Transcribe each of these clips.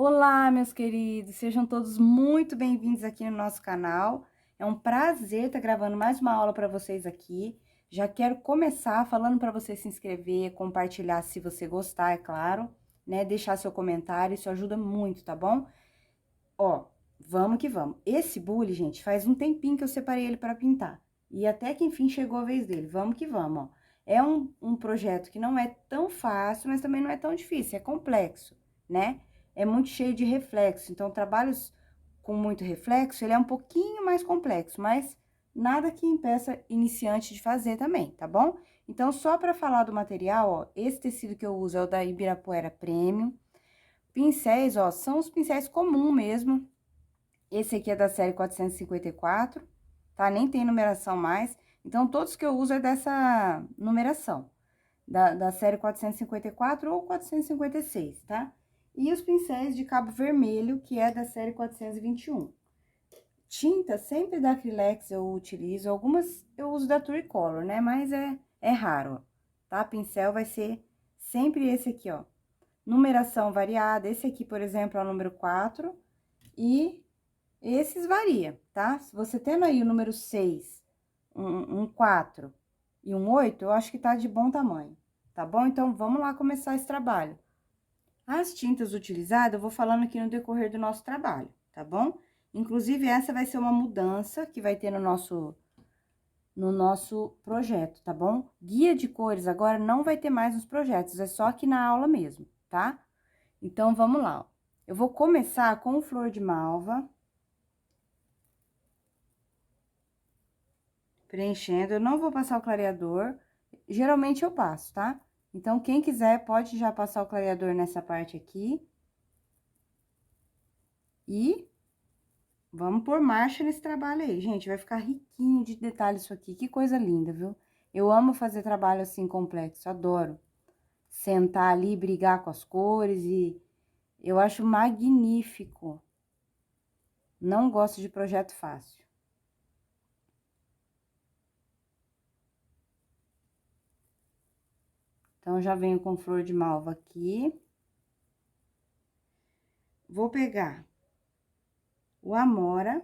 Olá, meus queridos, sejam todos muito bem-vindos aqui no nosso canal. É um prazer estar gravando mais uma aula para vocês aqui. Já quero começar falando para você se inscrever, compartilhar se você gostar, é claro, né? Deixar seu comentário, isso ajuda muito, tá bom? Ó, vamos que vamos. Esse bule, gente, faz um tempinho que eu separei ele para pintar. E até que enfim chegou a vez dele. Vamos que vamos, ó. É um projeto que não é tão fácil, mas também não é tão difícil, é complexo, né? É muito cheio de reflexo. Então, trabalhos com muito reflexo, ele é um pouquinho mais complexo, mas nada que impeça iniciante de fazer também, tá bom? Então, só para falar do material, ó, esse tecido que eu uso é o da Ibirapuera Premium. Pincéis, ó, são os pincéis comum mesmo. Esse aqui é da série 454, tá? Nem tem numeração mais. Então, todos que eu uso é dessa numeração, da série 454 ou 456, tá? E os pincéis de cabo vermelho, que é da série 421. Tinta, sempre da Acrylex eu utilizo, algumas eu uso da Tricolor, né? Mas é raro, tá? Pincel vai ser sempre esse aqui, ó. Numeração variada, esse aqui, por exemplo, é o número 4, e esses varia, tá? Se você tendo aí o número 6, um 4 e um 8, eu acho que tá de bom tamanho, tá bom? Então, vamos lá começar esse trabalho. As tintas utilizadas, eu vou falando aqui no decorrer do nosso trabalho, tá bom? Inclusive, essa vai ser uma mudança que vai ter no nosso projeto, tá bom? Guia de cores agora não vai ter mais nos projetos, é só aqui na aula mesmo, tá? Então, vamos lá, ó. Eu vou começar com o flor de malva. Preenchendo, eu não vou passar o clareador, geralmente eu passo, tá? Então, quem quiser pode já passar o clareador nessa parte aqui. E vamos pôr marcha nesse trabalho aí, gente, vai ficar riquinho de detalhes isso aqui, que coisa linda, viu? Eu amo fazer trabalho assim complexo, adoro. Sentar ali, brigar com as cores e eu acho magnífico. Não gosto de projeto fácil. Então, já venho com flor de malva aqui. Vou pegar o amora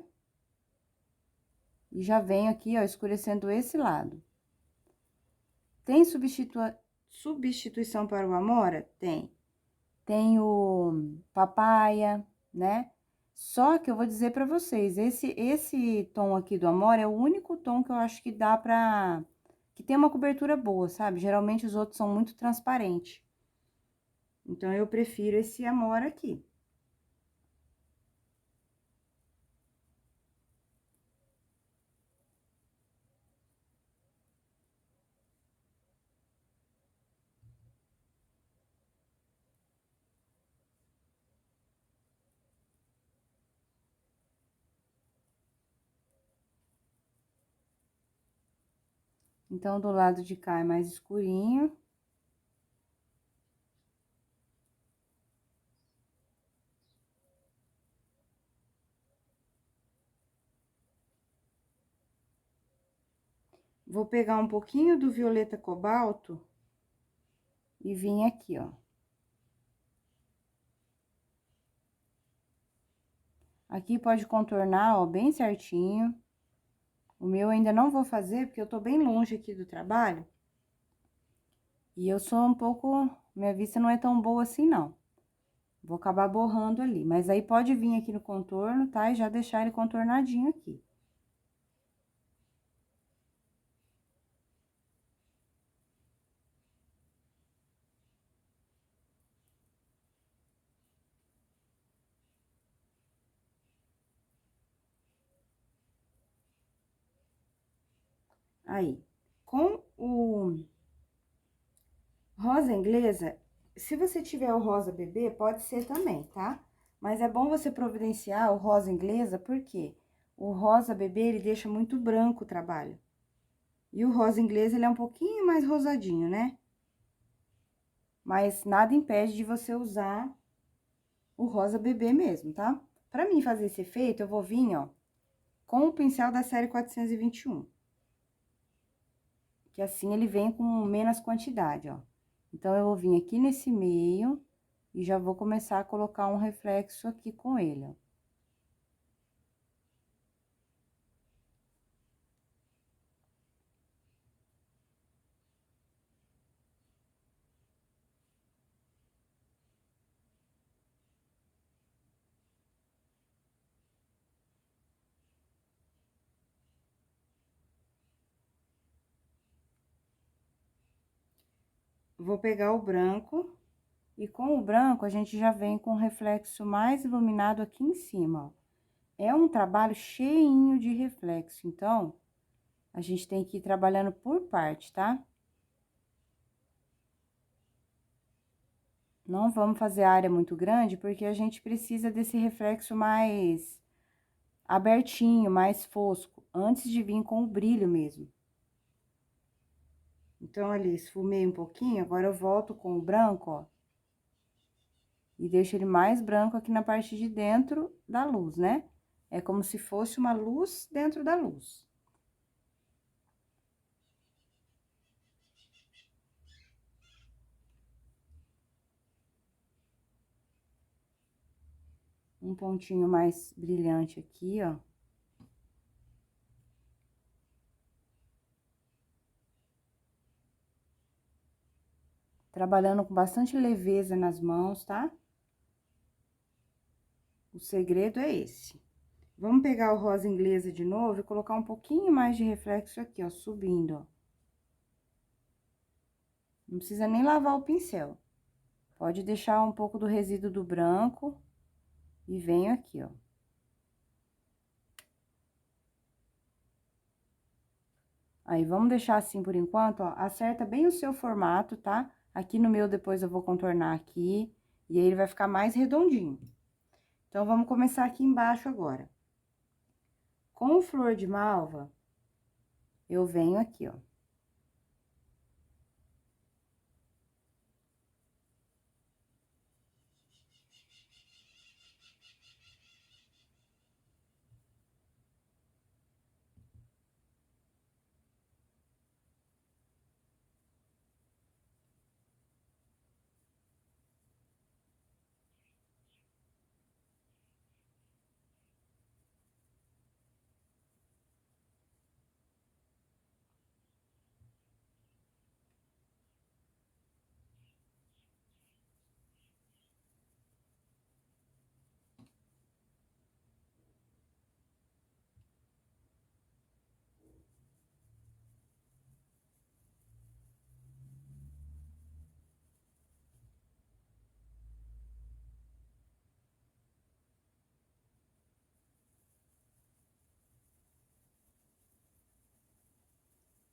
e já venho aqui, ó, escurecendo esse lado. Tem substituição para o amora? Tem. Tem o papaya, né? Só que eu vou dizer pra vocês, esse tom aqui do amora é o único tom que eu acho que dá pra... que tem uma cobertura boa, sabe? Geralmente os outros são muito transparentes. Então, eu prefiro esse amora aqui. Então, do lado de cá é mais escurinho. Vou pegar um pouquinho do violeta cobalto e vim aqui, ó. Aqui pode contornar, ó, bem certinho. O meu ainda não vou fazer, porque eu tô bem longe aqui do trabalho. E eu sou um pouco... minha vista não é tão boa assim, não. Vou acabar borrando ali. Mas aí pode vir aqui no contorno, tá? E já deixar ele contornadinho aqui. Aí. Com o rosa inglesa, se você tiver o rosa bebê, pode ser também, tá? Mas é bom você providenciar o rosa inglesa, porque o rosa bebê, ele deixa muito branco o trabalho. E o rosa inglês, ele é um pouquinho mais rosadinho, né? Mas nada impede de você usar o rosa bebê mesmo, tá? Pra mim fazer esse efeito, eu vou vir, ó, com o pincel da série 421. Que assim ele vem com menos quantidade, ó. Então, eu vou vir aqui nesse meio E já vou começar a colocar um reflexo aqui com ele, ó. Vou pegar o branco, e com o branco a gente já vem com o reflexo mais iluminado aqui em cima, ó. É um trabalho cheinho de reflexo, então, a gente tem que ir trabalhando por parte, tá? Não vamos fazer área muito grande, porque a gente precisa desse reflexo mais abertinho, mais fosco, antes de vir com o brilho mesmo. Então, ali, esfumei um pouquinho, agora eu volto com o branco, ó. E deixo ele mais branco aqui na parte de dentro da luz, né? É como se fosse uma luz dentro da luz. Um pontinho mais brilhante aqui, ó. Trabalhando com bastante leveza nas mãos, tá? O segredo é esse. Vamos pegar o rosa inglesa de novo e colocar um pouquinho mais de reflexo aqui, ó, subindo, ó. Não precisa nem lavar o pincel. Pode deixar um pouco do resíduo do branco e venho aqui, ó. Aí, vamos deixar assim por enquanto, ó. Acerta bem o seu formato, tá? Aqui no meu, depois eu vou contornar aqui, e aí ele vai ficar mais redondinho. Então, vamos começar aqui embaixo agora. Com o flor de malva, eu venho aqui, ó.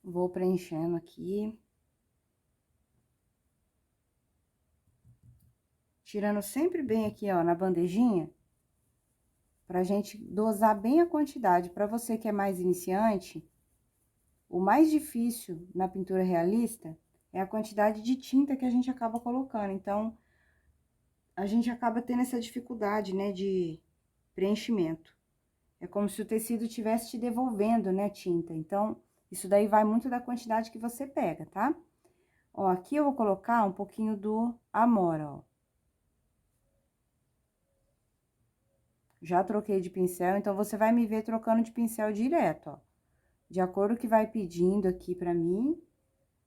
Vou preenchendo aqui. Tirando sempre bem aqui, ó, na bandejinha, pra gente dosar bem a quantidade. Pra você que é mais iniciante, o mais difícil na pintura realista é a quantidade de tinta que a gente acaba colocando. Então, a gente acaba tendo essa dificuldade, né, de preenchimento. É como se o tecido estivesse te devolvendo, né, tinta. Então, isso daí vai muito da quantidade que você pega, tá? Ó, aqui eu vou colocar um pouquinho do Amora, ó. Já troquei de pincel, então você vai me ver trocando de pincel direto, ó. De acordo com o que vai pedindo aqui pra mim,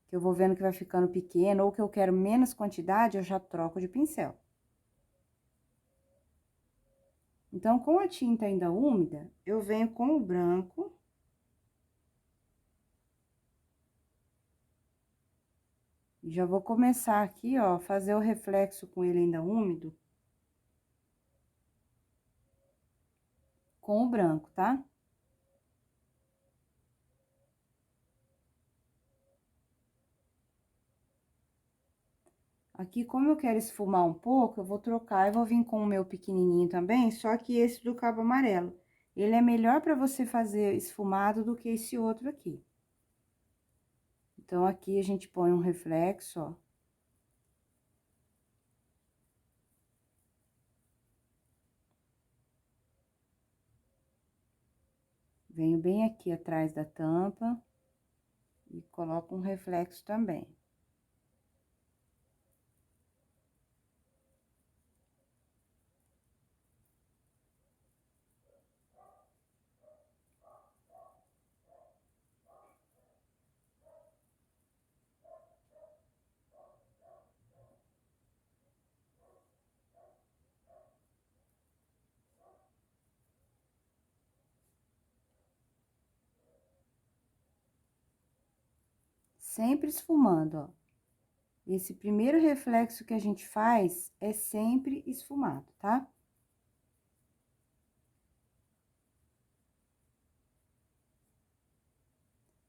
que eu vou vendo que vai ficando pequeno, ou que eu quero menos quantidade, eu já troco de pincel. Então, com a tinta ainda úmida, eu venho com o branco. E já vou começar aqui, ó, fazer o reflexo com ele ainda úmido. Com o branco, tá? Aqui, como eu quero esfumar um pouco, eu vou trocar e vou vir com o meu pequenininho também, só que esse do cabo amarelo. Ele é melhor pra você fazer esfumado do que esse outro aqui. Então, aqui a gente põe um reflexo, ó. Venho bem aqui atrás da tampa e coloco um reflexo também. sempre esfumando, ó. Esse primeiro reflexo que a gente faz é sempre esfumado, tá?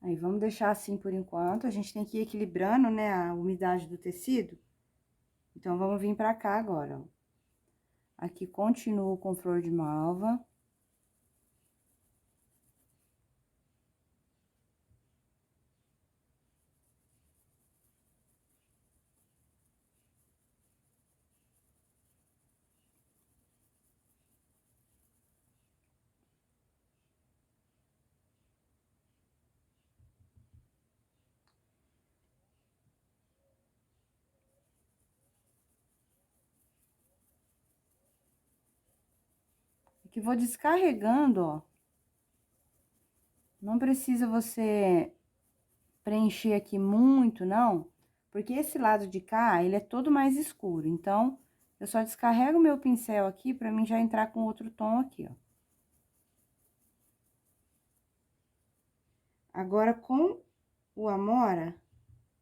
Aí, vamos deixar assim por enquanto. A gente tem que ir equilibrando, né, a umidade do tecido. Então, vamos vir pra cá agora, ó. Aqui, continuo com flor de malva. Aqui, vou descarregando, ó. Não precisa você preencher aqui muito, não, porque esse lado de cá, ele é todo mais escuro. Então, eu só descarrego meu pincel aqui pra mim já entrar com outro tom aqui, ó. Agora, com o Amora,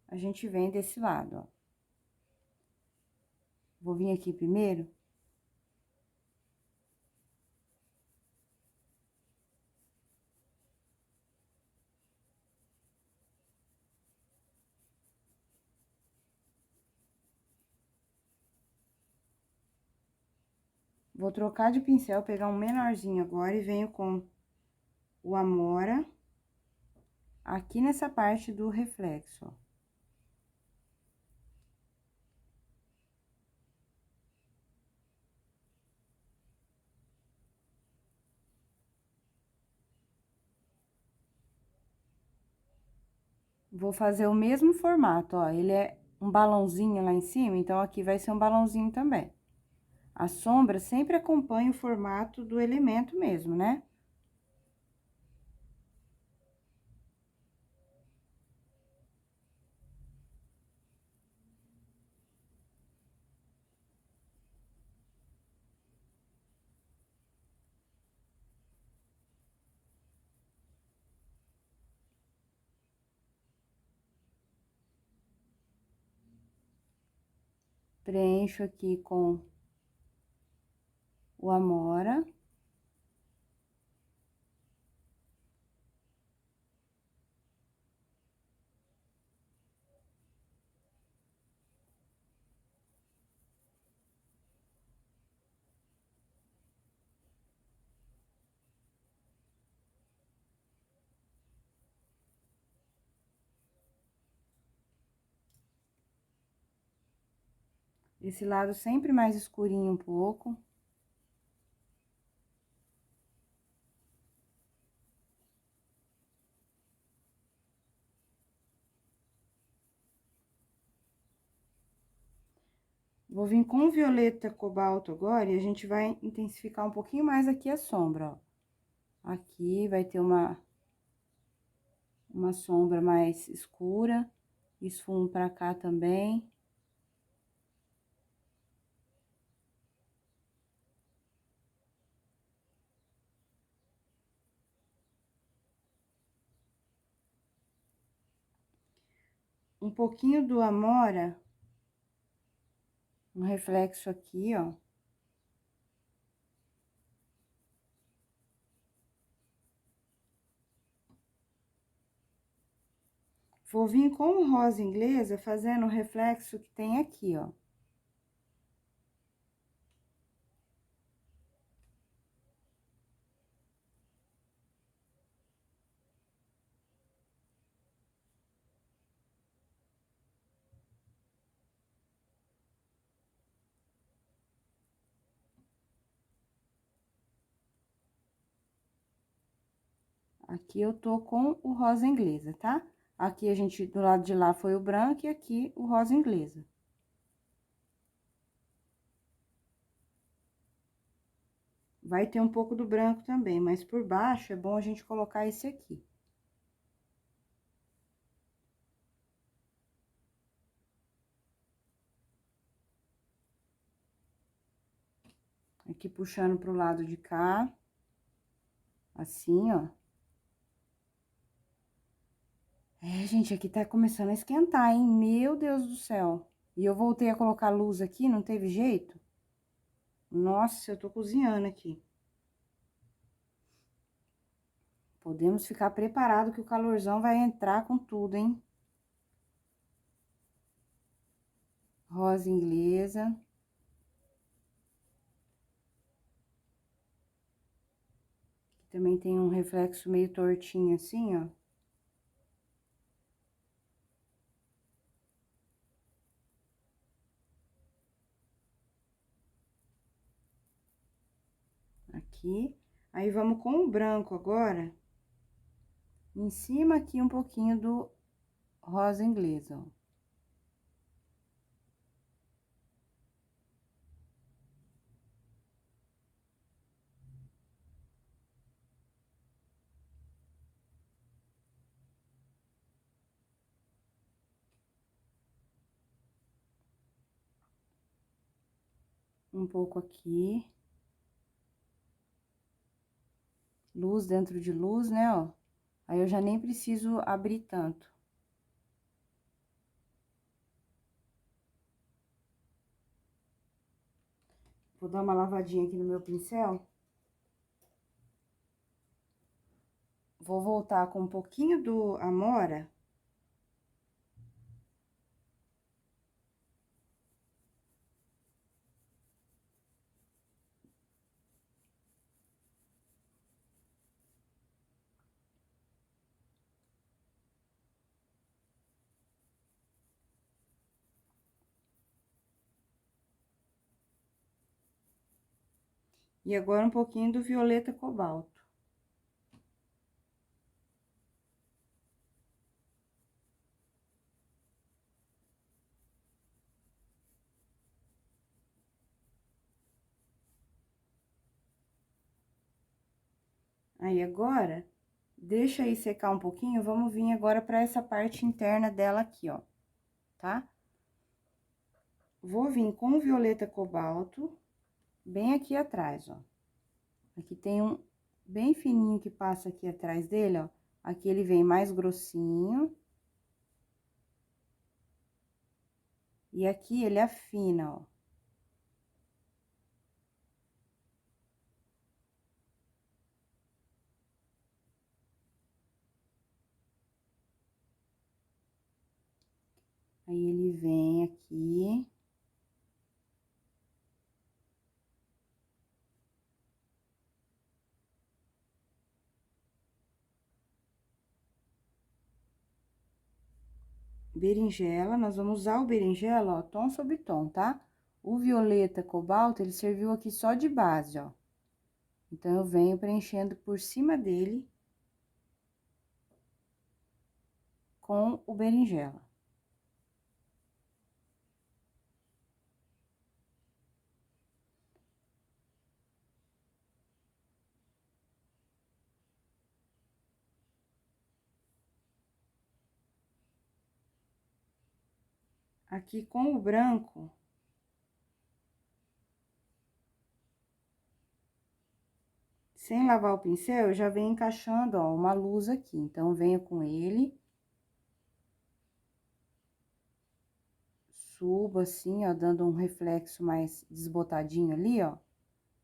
a gente vem desse lado, ó. Vou vir aqui primeiro. Vou trocar de pincel, pegar um menorzinho agora e venho com o Amora aqui nessa parte do reflexo, ó. Vou fazer o mesmo formato, ó, ele é um balãozinho lá em cima, então aqui vai ser um balãozinho também. A sombra sempre acompanha o formato do elemento mesmo, né? Preencho aqui com o Amora. Esse lado sempre mais escurinho um pouco. Vou vir com o violeta cobalto agora e a gente vai intensificar um pouquinho mais aqui a sombra, ó. Aqui vai ter uma sombra mais escura, esfumo pra cá também. Um pouquinho do Amora, um reflexo aqui, ó. Vou vir com o rosa inglesa fazendo o reflexo que tem aqui, ó. Aqui eu tô com o rosa inglesa, tá? Aqui a gente, do lado de lá foi o branco e aqui o rosa inglesa. Vai ter um pouco do branco também, mas por baixo é bom a gente colocar esse aqui. Aqui puxando pro lado de cá. Assim, ó. É, gente, aqui tá começando a esquentar, hein? Meu Deus do céu. E eu voltei a colocar luz aqui, não teve jeito? Nossa, eu tô cozinhando aqui. Podemos ficar preparado que o calorzão vai entrar com tudo, hein? Rosa inglesa. Aqui também tem um reflexo meio tortinho assim, ó. Aqui. Aí, vamos com o branco agora. Em cima aqui um pouquinho do rosa inglesa, ó. Um pouco aqui. Luz dentro de luz, né, ó. Aí, eu já nem preciso abrir tanto. Vou dar uma lavadinha aqui no meu pincel. Vou voltar com um pouquinho do Amora. E agora um pouquinho do violeta cobalto. Aí, agora, deixa aí secar um pouquinho, vamos vir agora pra essa parte interna dela aqui, ó, tá? Vou vir com o violeta cobalto, bem aqui atrás, ó. Aqui tem um bem fininho que passa aqui atrás dele, ó. Aqui ele vem mais grossinho. E aqui ele afina, ó. Aí, ele vem aqui. Berinjela, nós vamos usar o berinjela, ó, tom sobre tom, tá? O violeta cobalto, ele serviu aqui só de base, ó. Então, eu venho preenchendo por cima dele com o berinjela. Aqui com o branco, sem lavar o pincel, eu já venho encaixando, ó, uma luz aqui. Então, venho com ele. Subo assim, ó, dando um reflexo mais desbotadinho ali, ó.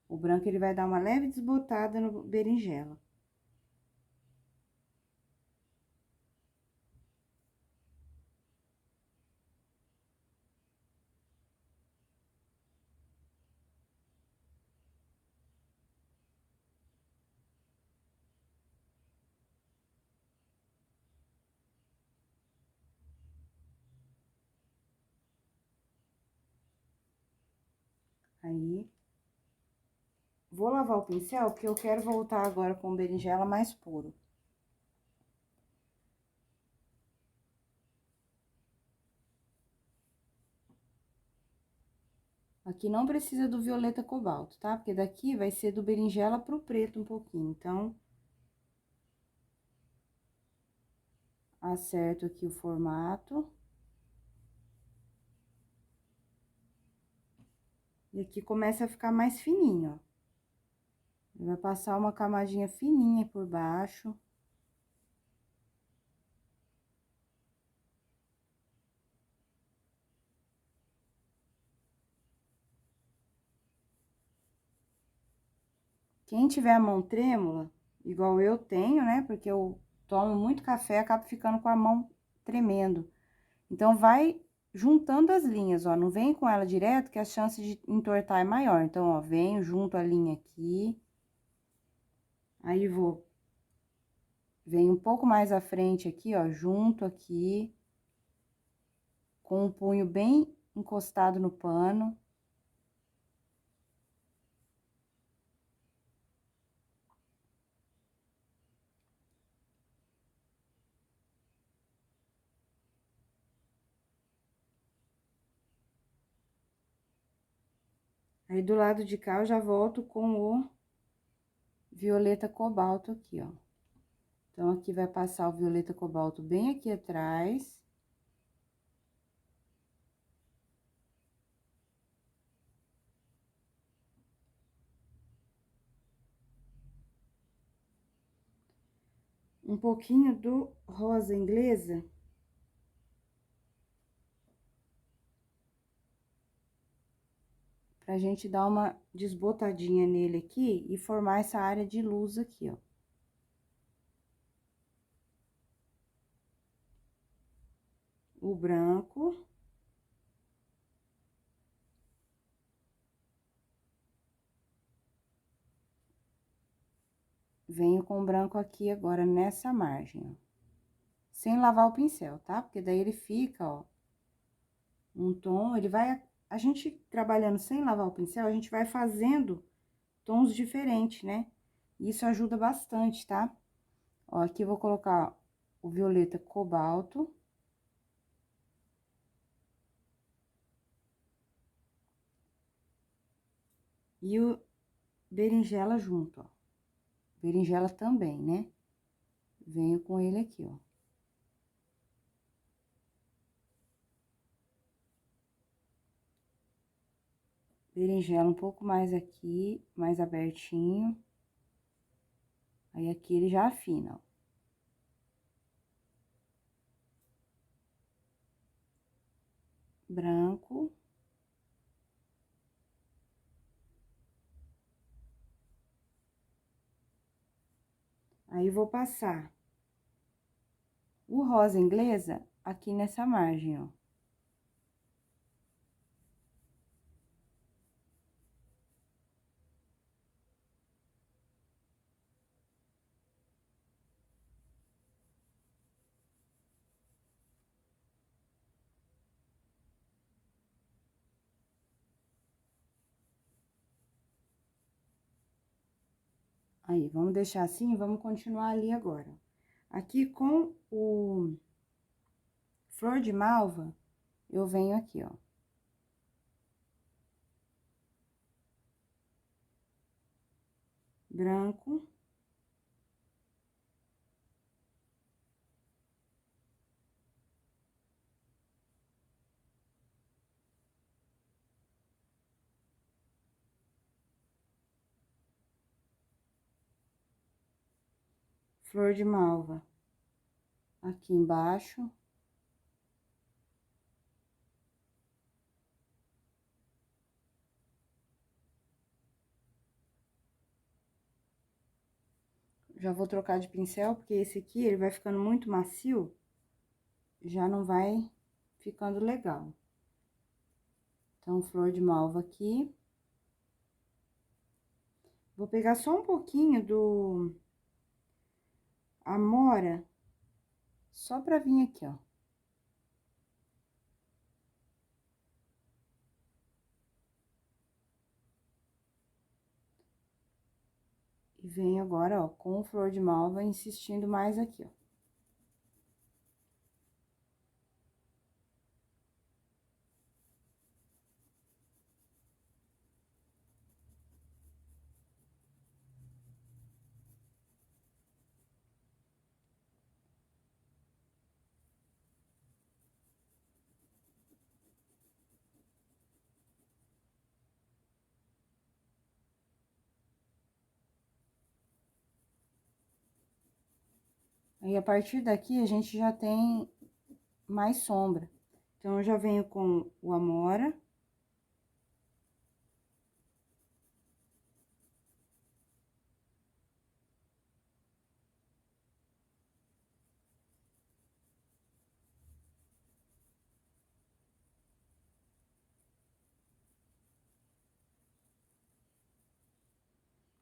O branco, ele vai dar uma leve desbotada no berinjela. Aí, vou lavar o pincel, porque eu quero voltar agora com berinjela mais puro. Aqui não precisa do violeta cobalto, tá? Porque daqui vai ser do berinjela pro preto um pouquinho, então... Acerto aqui o formato. E aqui começa a ficar mais fininho, ó. Vai passar uma camadinha fininha por baixo. Quem tiver a mão trêmula, igual eu tenho, né? Porque eu tomo muito café, acabo ficando com a mão tremendo. Então, vai juntando as linhas, ó. Não vem com ela direto, que a chance de entortar é maior. Então, ó, venho, junto a linha aqui. Aí, venho um pouco mais à frente aqui, ó, junto aqui. Com o punho bem encostado no pano. Aí, do lado de cá, eu já volto com o violeta cobalto aqui, ó. Então, aqui vai passar o violeta cobalto bem aqui atrás. Um pouquinho do rosa inglesa. Pra gente dar uma desbotadinha nele aqui e formar essa área de luz aqui, ó. O branco. Venho com o branco aqui agora nessa margem, ó. Sem lavar o pincel, tá? Porque daí ele fica, ó, um tom, ele vai... A gente trabalhando sem lavar o pincel, a gente vai fazendo tons diferentes, né? Isso ajuda bastante, tá? Ó, aqui eu vou colocar o violeta cobalto. E o berinjela junto, ó. Berinjela também, né? Venho com ele aqui, ó. Berinjela um pouco mais aqui, mais abertinho. Aí, aqui ele já afina, ó. Branco. Aí, vou passar o rosa inglesa aqui nessa margem, ó. Aí, vamos deixar assim, vamos continuar ali agora. Aqui com o flor de malva, eu venho aqui, ó. Branco. Flor de malva aqui embaixo. Já vou trocar de pincel, porque esse aqui, ele vai ficando muito macio, já não vai ficando legal. Então, flor de malva aqui. Vou pegar só um pouquinho do amora, só pra vir aqui, ó. E venho agora, ó, com o flor de malva, insistindo mais aqui, ó. Aí, a partir daqui, a gente já tem mais sombra. Então, eu já venho com o amora.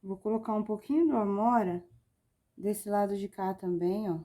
Vou colocar um pouquinho do amora desse lado de cá também, ó.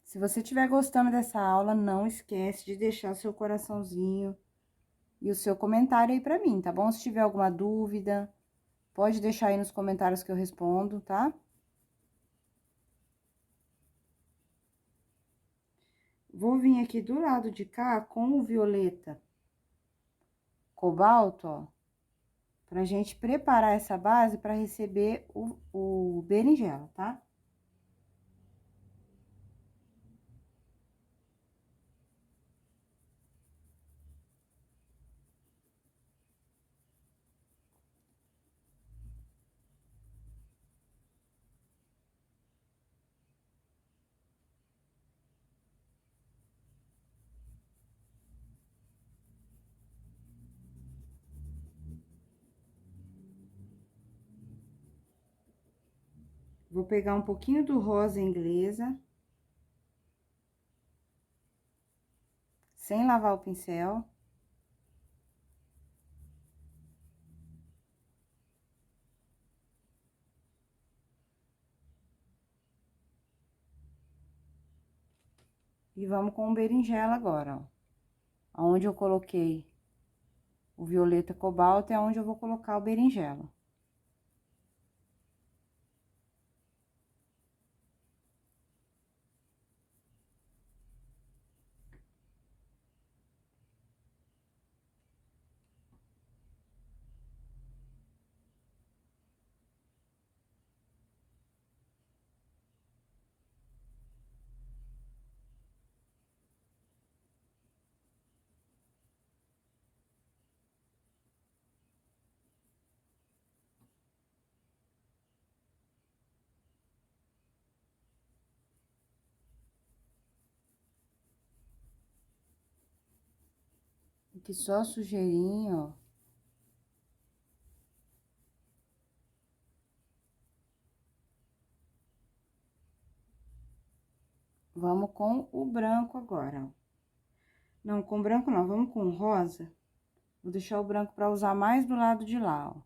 Se você estiver gostando dessa aula, não esquece de deixar seu coraçãozinho e o seu comentário aí pra mim, tá bom? Se tiver alguma dúvida, pode deixar aí nos comentários que eu respondo, tá? Vou vir aqui do lado de cá com o violeta cobalto, ó, pra gente preparar essa base pra receber o berinjela, tá? Vou pegar um pouquinho do rosa inglesa, sem lavar o pincel. E vamos com o berinjela agora, ó. Aonde eu coloquei o violeta cobalto é onde eu vou colocar o berinjela. Aqui só sujeirinho, ó. Vamos com o branco agora, ó. Não, com branco não, vamos com rosa. Vou deixar o branco para usar mais do lado de lá, ó.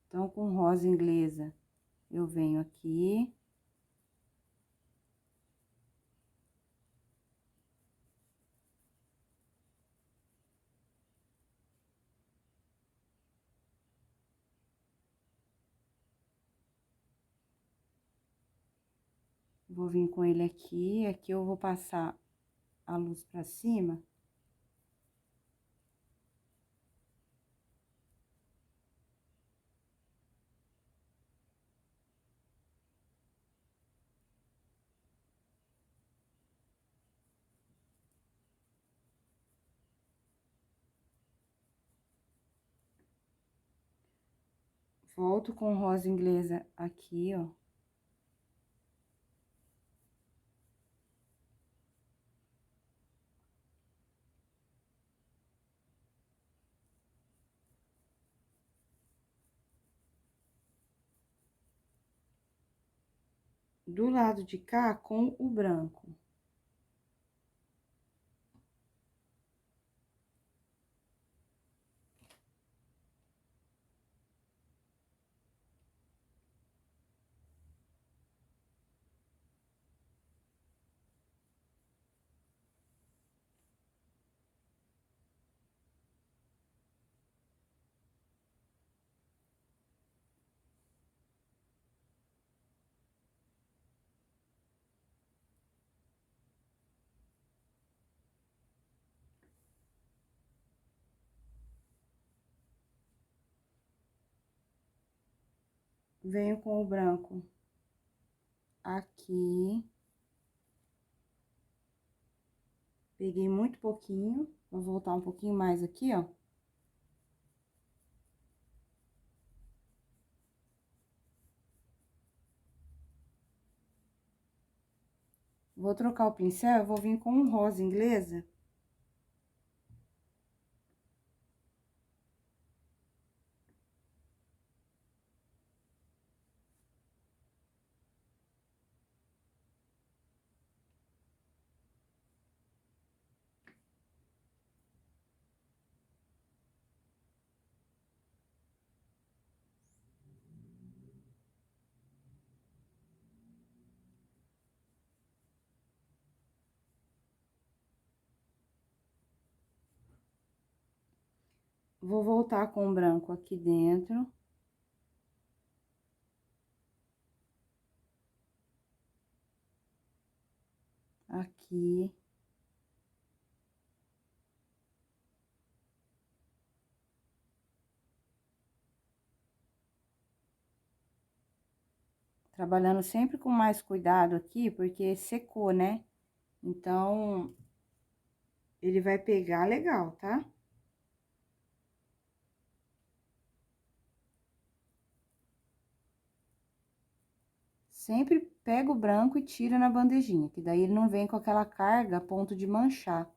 Então, com rosa inglesa, eu venho aqui. Vou vir com ele aqui, aqui eu vou passar a luz pra cima. Volto com rosa inglesa aqui, ó. Do lado de cá, com o branco. Venho com o branco aqui. Peguei muito pouquinho, vou voltar um pouquinho mais aqui, ó. Vou trocar o pincel, eu vou vir com um rosa inglesa. Vou voltar com o branco aqui dentro. Aqui. Trabalhando sempre com mais cuidado aqui, porque secou, né? Então, ele vai pegar legal, tá? Sempre pega o branco e tira na bandejinha, que daí ele não vem com aquela carga a ponto de manchar.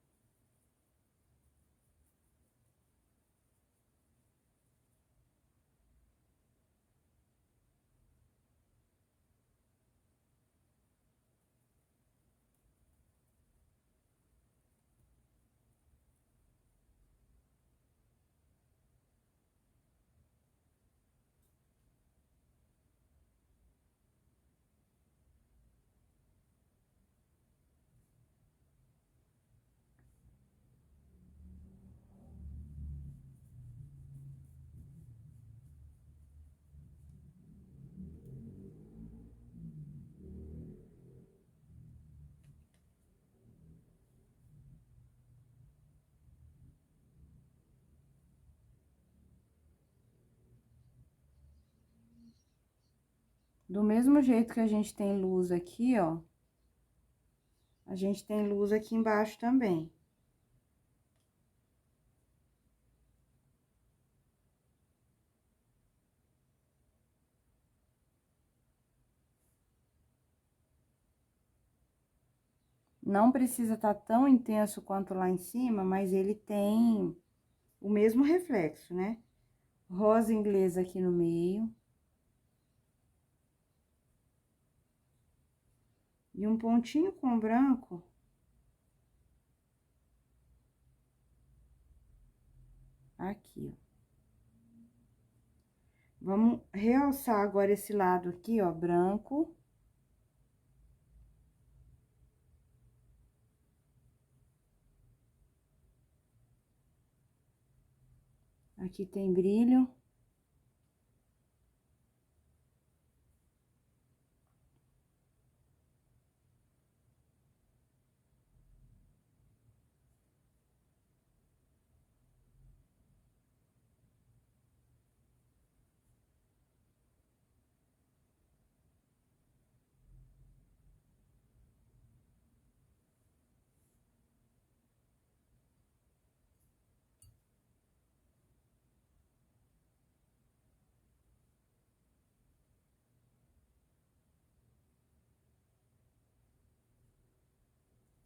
Do mesmo jeito que a gente tem luz aqui, ó, a gente tem luz aqui embaixo também. Não precisa estar tão intenso quanto lá em cima, mas ele tem o mesmo reflexo, né? Rosa inglesa aqui no meio. E um pontinho com branco. Aqui, ó. Vamos realçar agora esse lado aqui, ó, branco. Aqui tem brilho.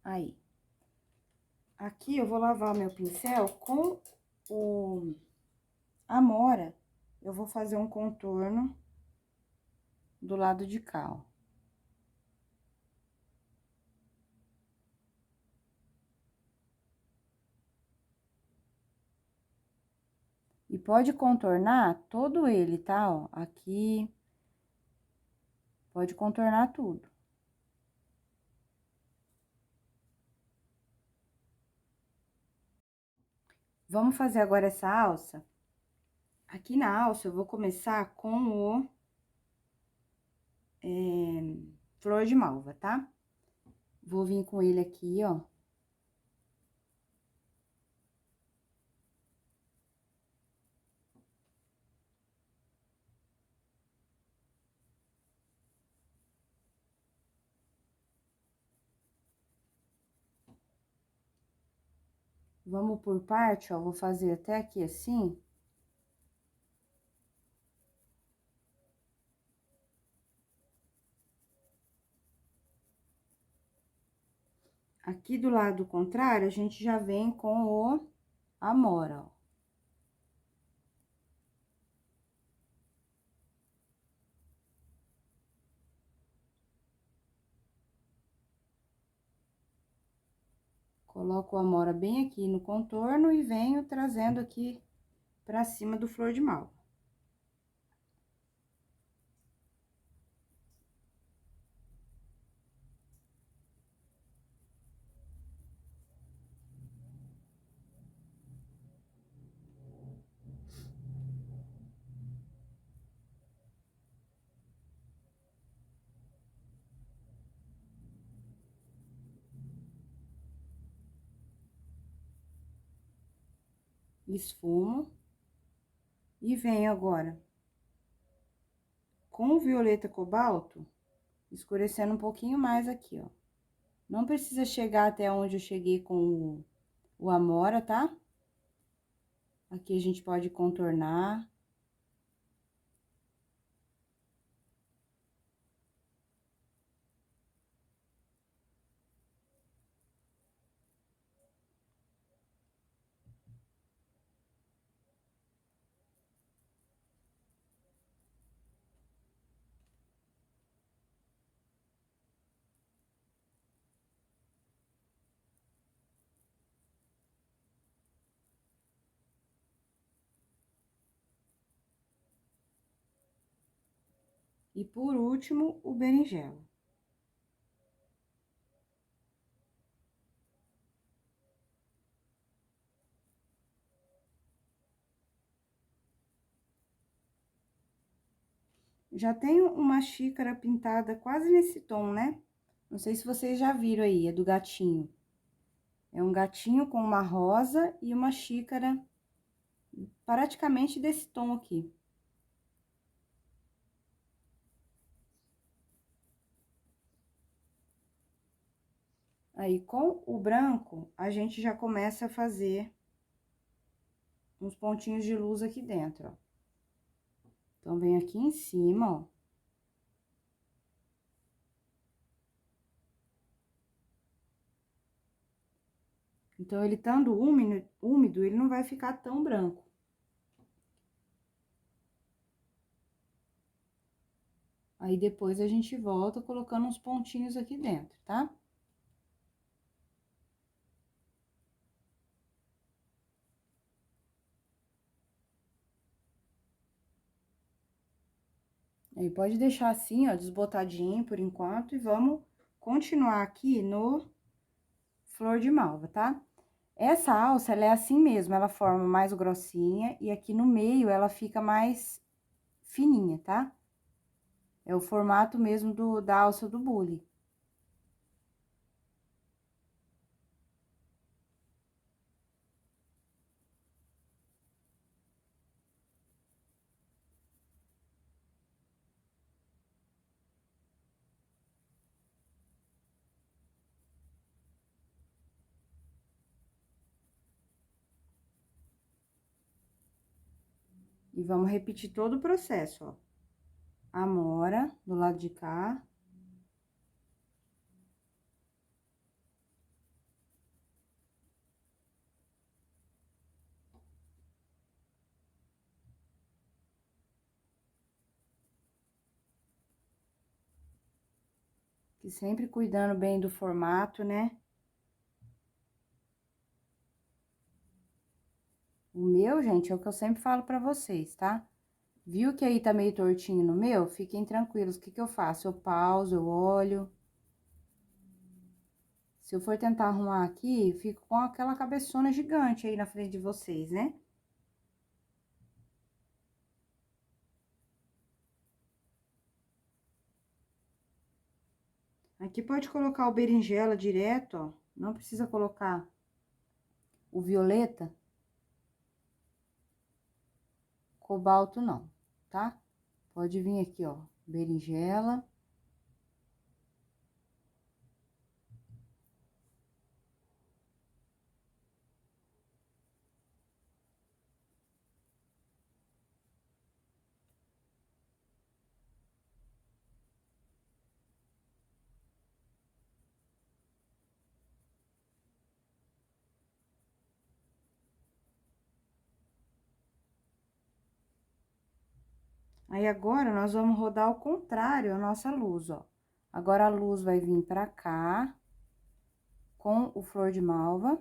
Aí. Aqui eu vou lavar meu pincel com a Amora. Eu vou fazer um contorno do lado de cá, ó. E pode contornar todo ele, tá? Ó, aqui. Pode contornar tudo. Vamos fazer agora essa alça? Aqui na alça, eu vou começar com o flor de malva, tá? Vou vir com ele aqui, ó. Vamos por parte, ó, vou fazer até aqui assim. Aqui do lado contrário, a gente já vem com o amora, ó. Coloco o amora bem aqui no contorno e venho trazendo aqui pra cima do flor de malva. Esfumo. E venho agora com o violeta cobalto, escurecendo um pouquinho mais aqui, ó. Não precisa chegar até onde eu cheguei com o amora, tá? Aqui a gente pode contornar. E por último, o berinjela. Já tenho uma xícara pintada quase nesse tom, né? Não sei se vocês já viram aí, é do gatinho. É um gatinho com uma rosa e uma xícara praticamente desse tom aqui. Aí, com o branco, a gente já começa a fazer uns pontinhos de luz aqui dentro, ó. Então, vem aqui em cima, ó. Então, ele estando úmido, ele não vai ficar tão branco. Aí, depois, a gente volta colocando uns pontinhos aqui dentro, tá? Aí, pode deixar assim, ó, desbotadinho por enquanto, e vamos continuar aqui no flor de malva, tá? Essa alça, ela é assim mesmo, ela forma mais grossinha, e aqui no meio ela fica mais fininha, tá? É o formato mesmo da alça do bule. E vamos repetir todo o processo, ó. Amora, do lado de cá. E sempre cuidando bem do formato, né? O meu, gente, é o que eu sempre falo pra vocês, tá? Viu que aí tá meio tortinho no meu? Fiquem tranquilos, o que que eu faço? Eu pauso, eu olho. Se eu for tentar arrumar aqui, fico com aquela cabeçona gigante aí na frente de vocês, né? Aqui pode colocar o berinjela direto, ó. Não precisa colocar o violeta. Cobalto não, tá? Pode vir aqui, ó, berinjela. Aí, agora, nós vamos rodar ao contrário a nossa luz, ó. Agora, a luz vai vir pra cá, com o flor de malva.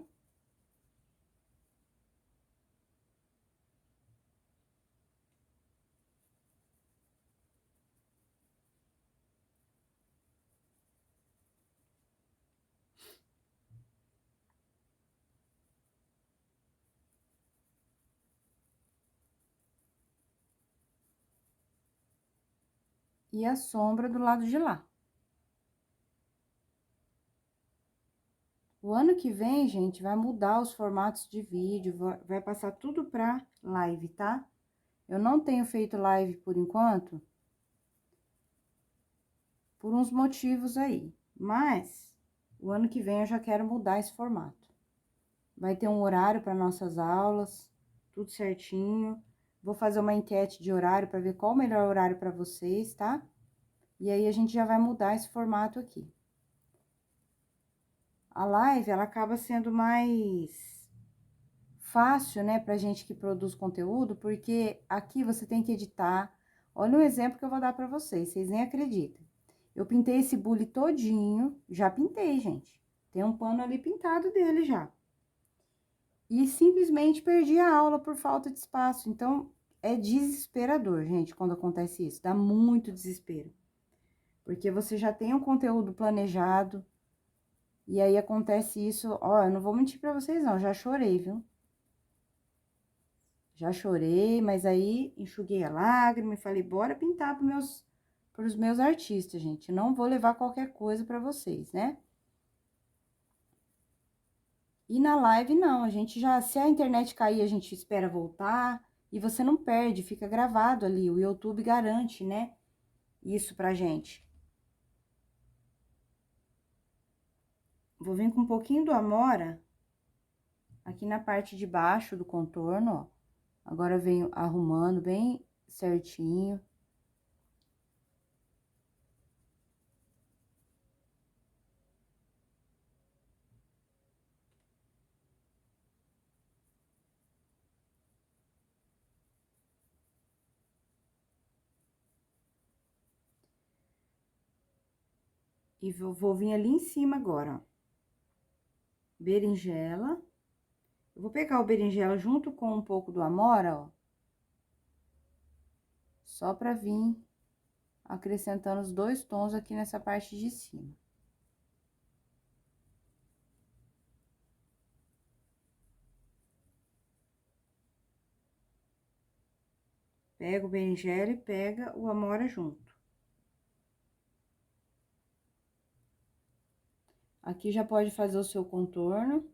E a sombra do lado de lá. O ano que vem, gente, vai mudar os formatos de vídeo, vai passar tudo pra live, tá? Eu não tenho feito live por enquanto, por uns motivos aí. Mas, o ano que vem eu já quero mudar esse formato. Vai ter um horário para nossas aulas, tudo certinho. Vou fazer uma enquete de horário para ver qual o melhor horário para vocês, tá? E aí, a gente já vai mudar esse formato aqui. A live, ela acaba sendo mais fácil, né, pra gente que produz conteúdo, porque aqui você tem que editar. Olha um exemplo que eu vou dar pra vocês nem acreditam. Eu pintei esse bule todinho, já pintei, gente. Tem um pano ali pintado dele já. E simplesmente perdi a aula por falta de espaço. Então, é desesperador, gente, quando acontece isso. Dá muito desespero. Porque você já tem um conteúdo planejado, e aí acontece isso, ó, eu não vou mentir pra vocês não, já chorei, viu? Já chorei, mas aí enxuguei a lágrima e falei, bora pintar pros meus artistas, gente. Não vou levar qualquer coisa pra vocês, né? E na live, não, a gente já, se a internet cair, a gente espera voltar, e você não perde, fica gravado ali, o YouTube garante, né? Isso pra gente. Vou vir com um pouquinho do Amora, aqui na parte de baixo do contorno, ó. Agora eu venho arrumando bem certinho. E vou vir ali em cima agora, ó. Berinjela. Eu vou pegar o berinjela junto com um pouco do Amora, ó. Só pra vir acrescentando os dois tons aqui nessa parte de cima. Pega o berinjela e pega o Amora junto. Aqui já pode fazer o seu contorno.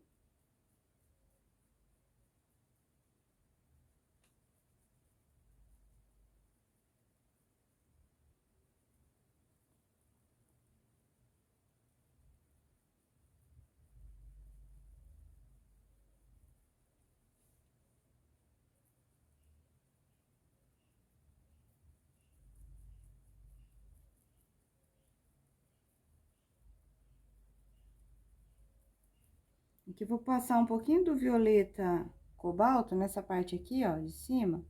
Aqui vou passar um pouquinho do violeta cobalto nessa parte aqui, ó, de cima.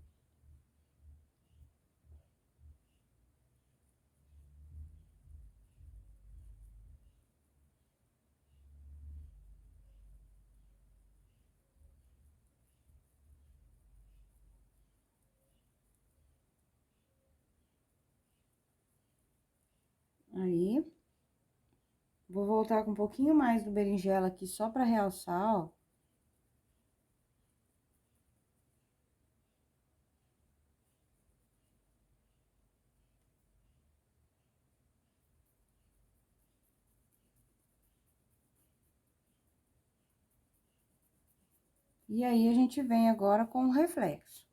Aí. Vou voltar com um pouquinho mais do berinjela aqui só pra realçar, ó. E aí, a gente vem agora com o reflexo.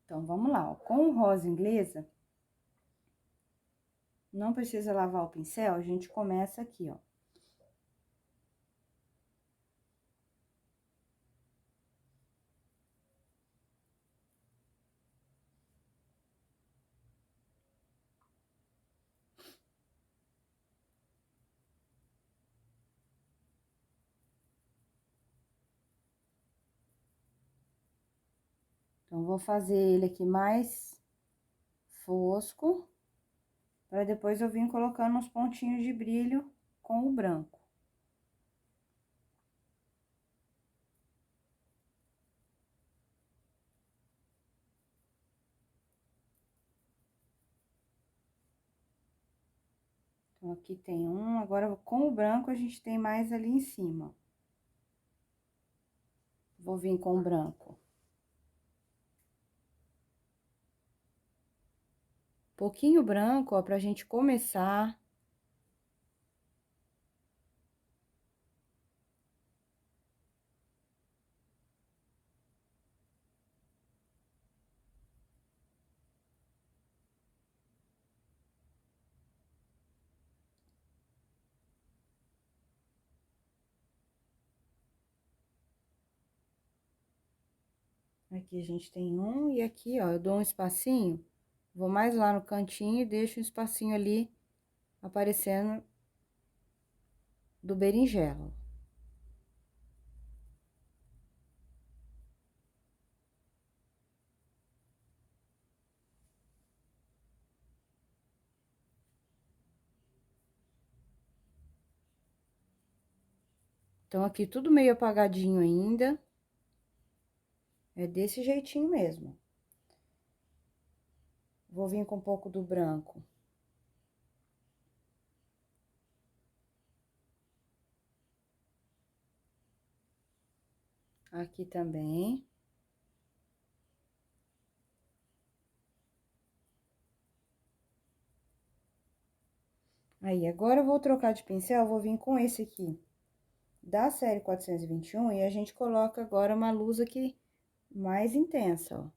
Então, vamos lá, ó. Com o rosa inglesa, não precisa lavar o pincel, a gente começa aqui, ó. Então, vou fazer ele aqui mais fosco, para depois eu vir colocando uns pontinhos de brilho com o branco. Então, aqui tem um, agora com o branco a gente tem mais ali em cima. Vou vir com o branco. Pouquinho branco, ó, pra gente começar. Aqui a gente tem um, e aqui, ó, eu dou um espacinho, vou mais lá no cantinho e deixo um espacinho ali aparecendo do berinjela. Então, aqui tudo meio apagadinho ainda. É desse jeitinho mesmo. Vou vir com um pouco do branco. Aqui também. Aí, agora eu vou trocar de pincel, vou vir com esse aqui, da série 421, e a gente coloca agora uma luz aqui mais intensa, ó.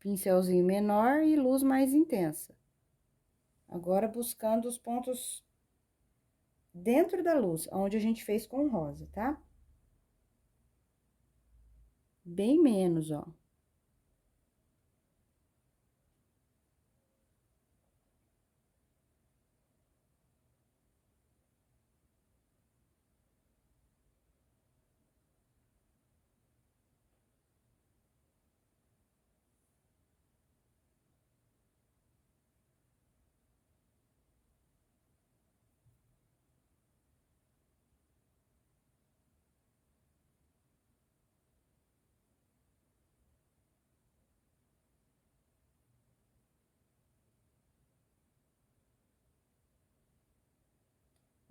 Pincelzinho menor e luz mais intensa. Agora, buscando os pontos dentro da luz, onde a gente fez com rosa, tá? Bem menos, ó.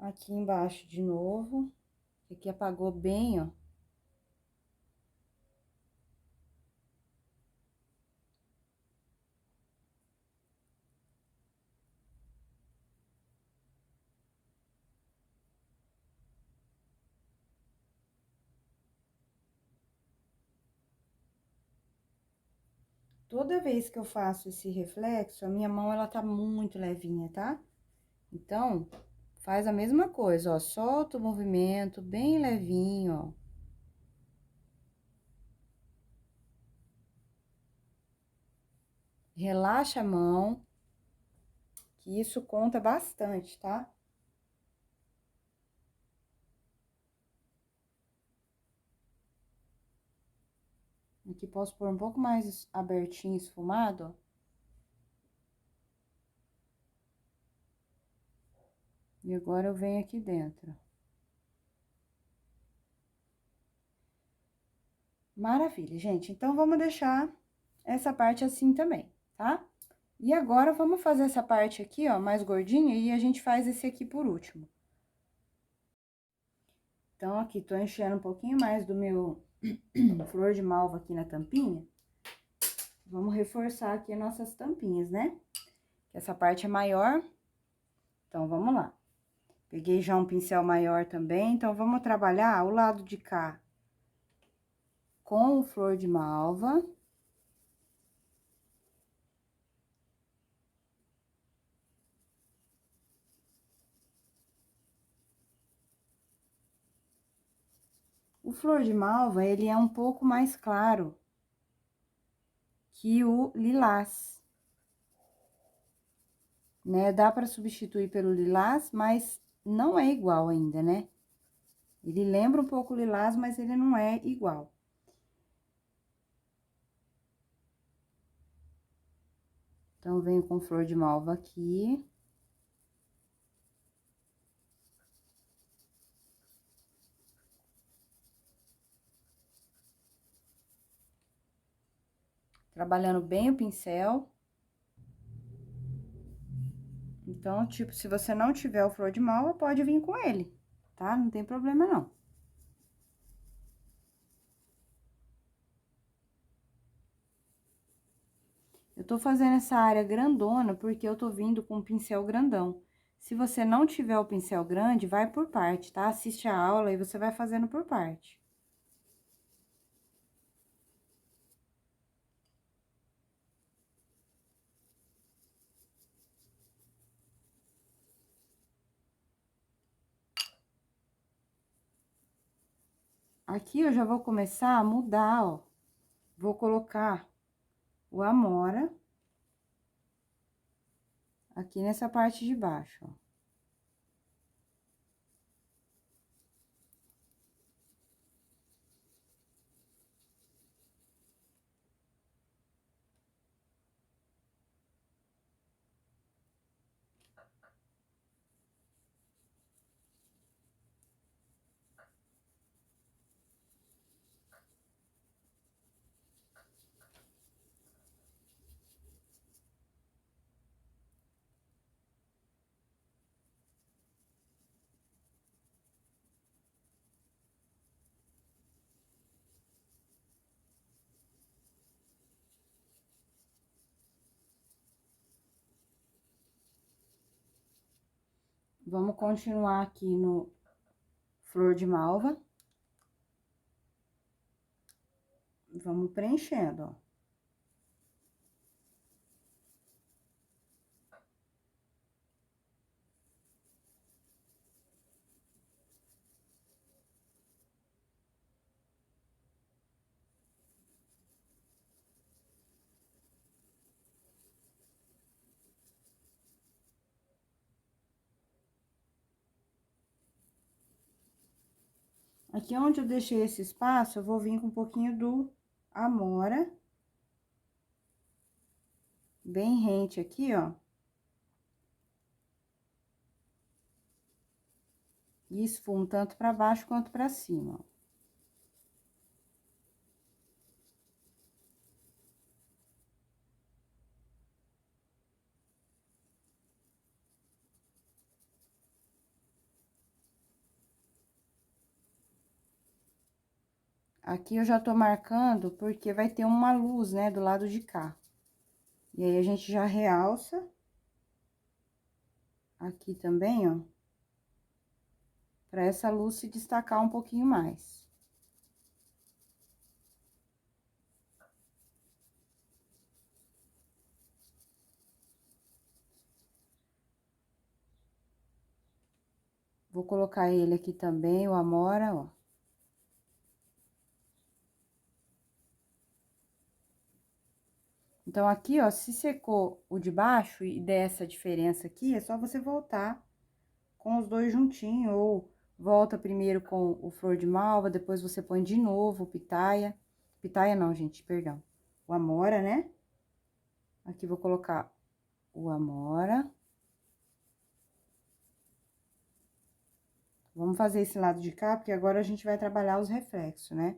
Aqui embaixo de novo, aqui apagou bem, ó. Toda vez que eu faço esse reflexo, a minha mão, ela tá muito levinha, tá? Então, faz a mesma coisa, ó, solta o movimento bem levinho, ó. Relaxa a mão, que isso conta bastante, tá? Aqui posso pôr um pouco mais abertinho, esfumado, ó. E agora eu venho aqui dentro. Maravilha, gente. Então, vamos deixar essa parte assim também, tá? E agora, vamos fazer essa parte aqui, ó, mais gordinha, e a gente faz esse aqui por último. Então, aqui, tô enchendo um pouquinho mais do meu flor de malva aqui na tampinha. Vamos reforçar aqui as nossas tampinhas, né? Essa parte é maior. Então, vamos lá. Peguei já um pincel maior também, então, vamos trabalhar o lado de cá com o flor de malva. O flor de malva, ele é um pouco mais claro que o lilás, né? Dá para substituir pelo lilás, mas não é igual ainda, né? Ele lembra um pouco o lilás, mas ele não é igual. Então, venho com flor de malva aqui. Trabalhando bem o pincel. Então, tipo, se você não tiver o flor de malva, pode vir com ele, tá? Não tem problema, não. Eu tô fazendo essa área grandona porque eu tô vindo com um pincel grandão. Se você não tiver o pincel grande, vai por parte, tá? Assiste a aula e você vai fazendo por parte. Aqui eu já vou começar a mudar, ó. Vou colocar o amora aqui nessa parte de baixo, ó. Vamos continuar aqui no flor de malva. Vamos preenchendo, ó. Aqui onde eu deixei esse espaço, eu vou vir com um pouquinho do amora. Bem rente aqui, ó. E esfumo tanto pra baixo quanto pra cima, ó. Aqui eu já tô marcando porque vai ter uma luz, né, do lado de cá. E aí, a gente já realça. Aqui também, ó. Pra essa luz se destacar um pouquinho mais. Vou colocar ele aqui também, o amora, ó. Então, aqui, ó, se secou o de baixo e der essa diferença aqui, é só você voltar com os dois juntinho, ou volta primeiro com o flor de malva, depois você põe de novo o pitaia. Pitaia não, gente, perdão. O amora, né? Aqui vou colocar o amora. Vamos fazer esse lado de cá, porque agora a gente vai trabalhar os reflexos, né?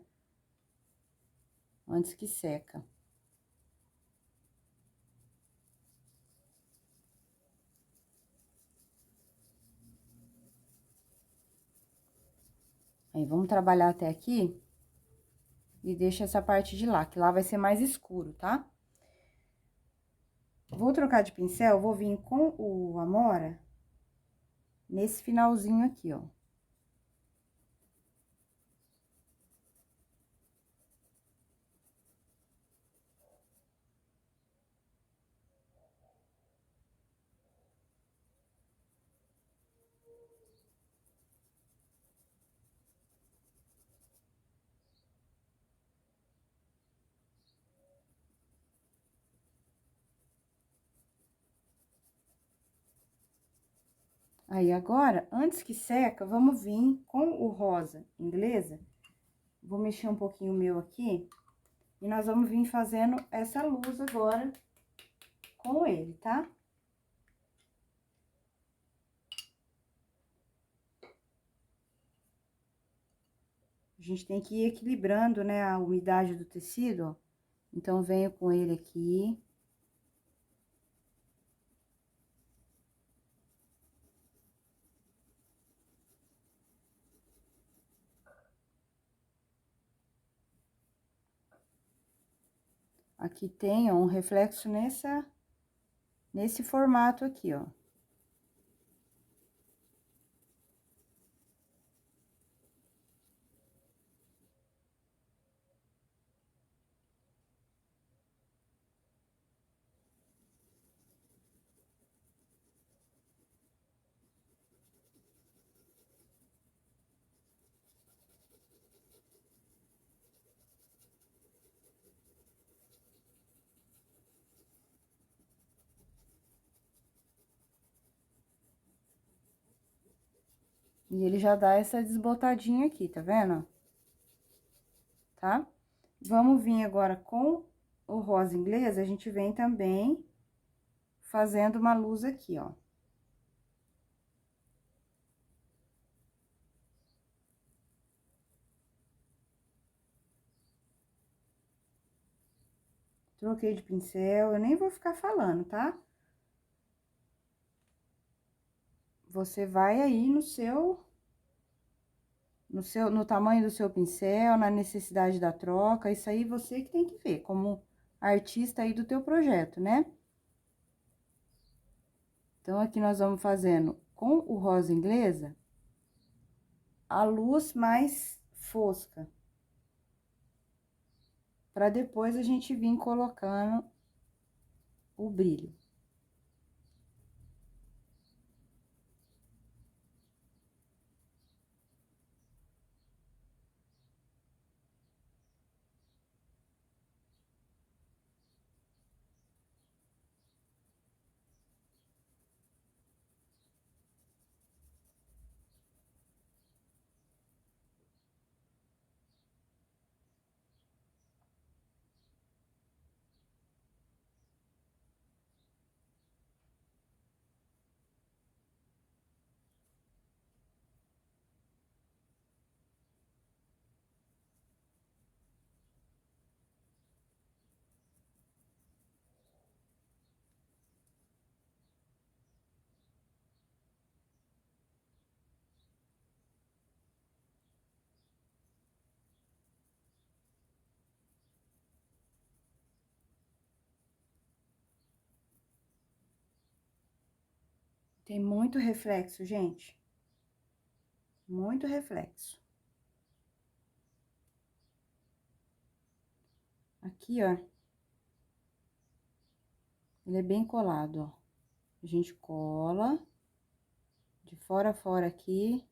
Antes que seca. Aí, vamos trabalhar até aqui. E deixa essa parte de lá, que lá vai ser mais escuro, tá? Vou trocar de pincel, vou vir com o amora nesse finalzinho aqui, ó. Aí, agora, antes que seca, vamos vir com o rosa inglesa. Vou mexer um pouquinho o meu aqui. E nós vamos vir fazendo essa luz agora com ele, tá? A gente tem que ir equilibrando, né, a umidade do tecido, ó. Então, venho com ele aqui. Aqui tem, ó, um reflexo nesse formato aqui, ó. E ele já dá essa desbotadinha aqui, tá vendo? Tá? Vamos vir agora com o rosa inglês, a gente vem também fazendo uma luz aqui, ó. Troquei de pincel, eu nem vou ficar falando, tá? Você vai aí no tamanho do seu pincel, na necessidade da troca, isso aí você que tem que ver, como artista aí do teu projeto, né? Então, aqui nós vamos fazendo com o rosa inglesa, a luz mais fosca. Pra depois a gente vir colocando o brilho. Tem muito reflexo, gente. Muito reflexo. Aqui, ó. Ele é bem colado, ó. A gente cola de fora a fora aqui.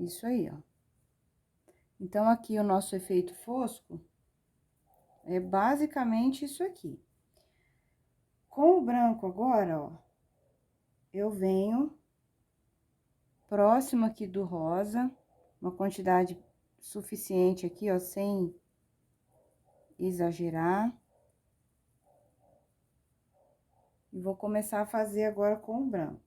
Isso aí, ó. Então, aqui o nosso efeito fosco é basicamente isso aqui. Com o branco agora, ó, eu venho próximo aqui do rosa, uma quantidade suficiente aqui, ó, sem exagerar. E vou começar a fazer agora com o branco.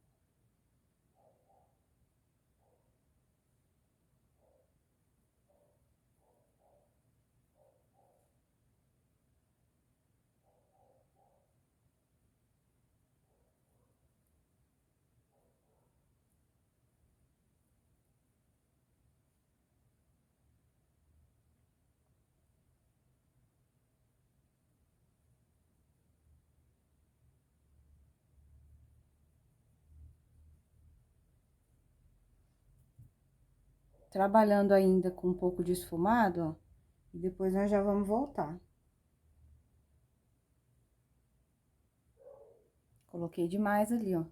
Trabalhando ainda com um pouco de esfumado, ó, e depois nós já vamos voltar. Coloquei demais ali, ó.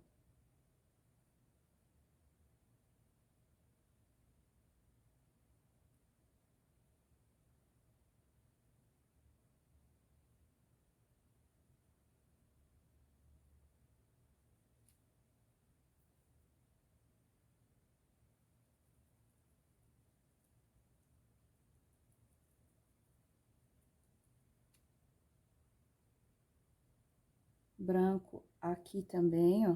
Branco aqui também, ó.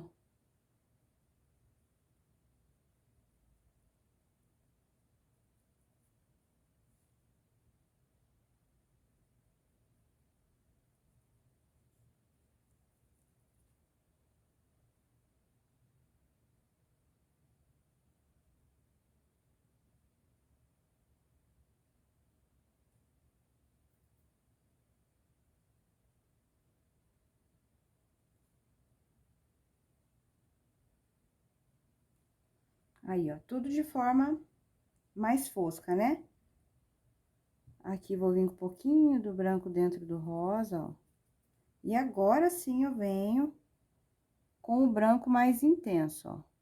Aí, ó, tudo de forma mais fosca, né? Aqui vou vir com um pouquinho do branco dentro do rosa, ó. E agora sim eu venho com o branco mais intenso, ó.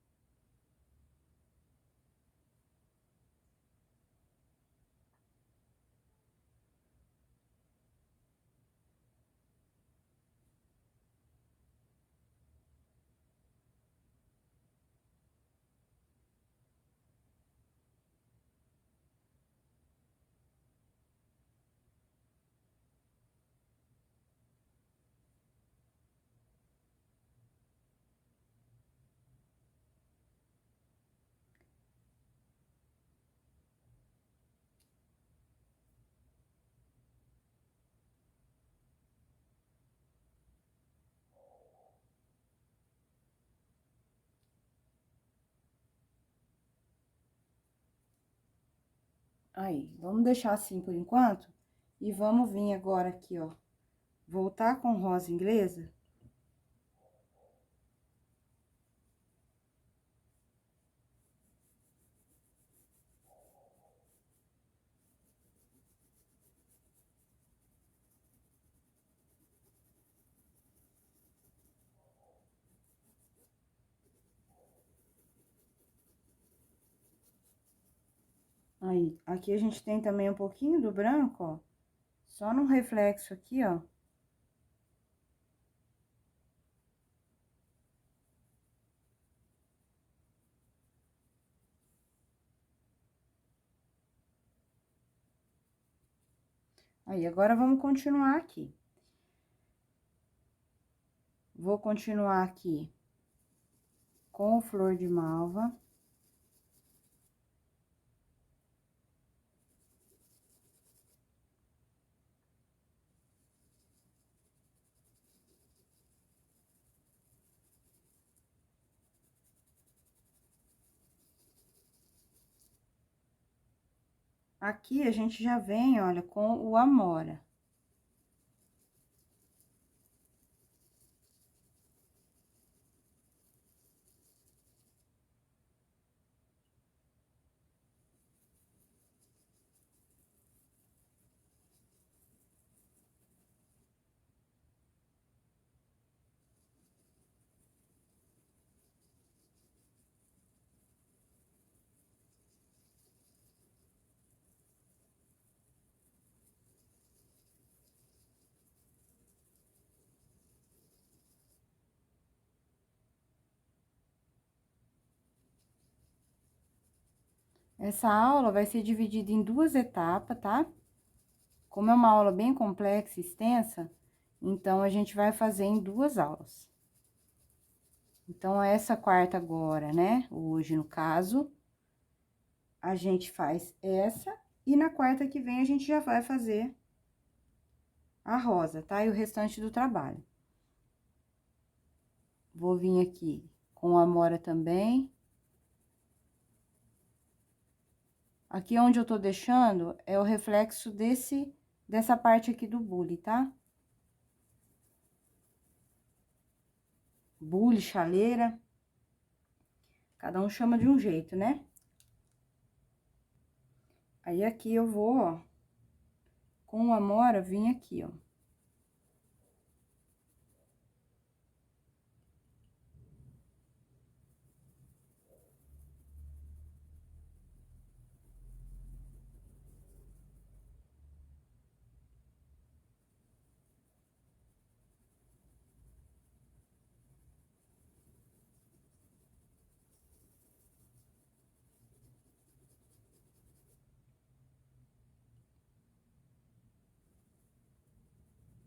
Aí, vamos deixar assim por enquanto. E vamos vir agora aqui, ó. Voltar com rosa inglesa. Aí, aqui a gente tem também um pouquinho do branco, ó. Só no reflexo aqui, ó. Aí, agora vamos continuar aqui. Vou continuar aqui com o flor de malva. Aqui a gente já vem, olha, com o amora. Essa aula vai ser dividida em duas etapas, tá? Como é uma aula bem complexa e extensa, então a gente vai fazer em duas aulas. Então, essa quarta agora, né? Hoje, no caso, a gente faz essa, e na quarta que vem a gente já vai fazer a rosa, tá? E o restante do trabalho. Vou vir aqui com a amora também. Aqui onde eu tô deixando é o reflexo dessa parte aqui do bule, tá? Bule, chaleira. Cada um chama de um jeito, né? Aí, aqui eu vou, ó, com o amora, vim aqui, ó.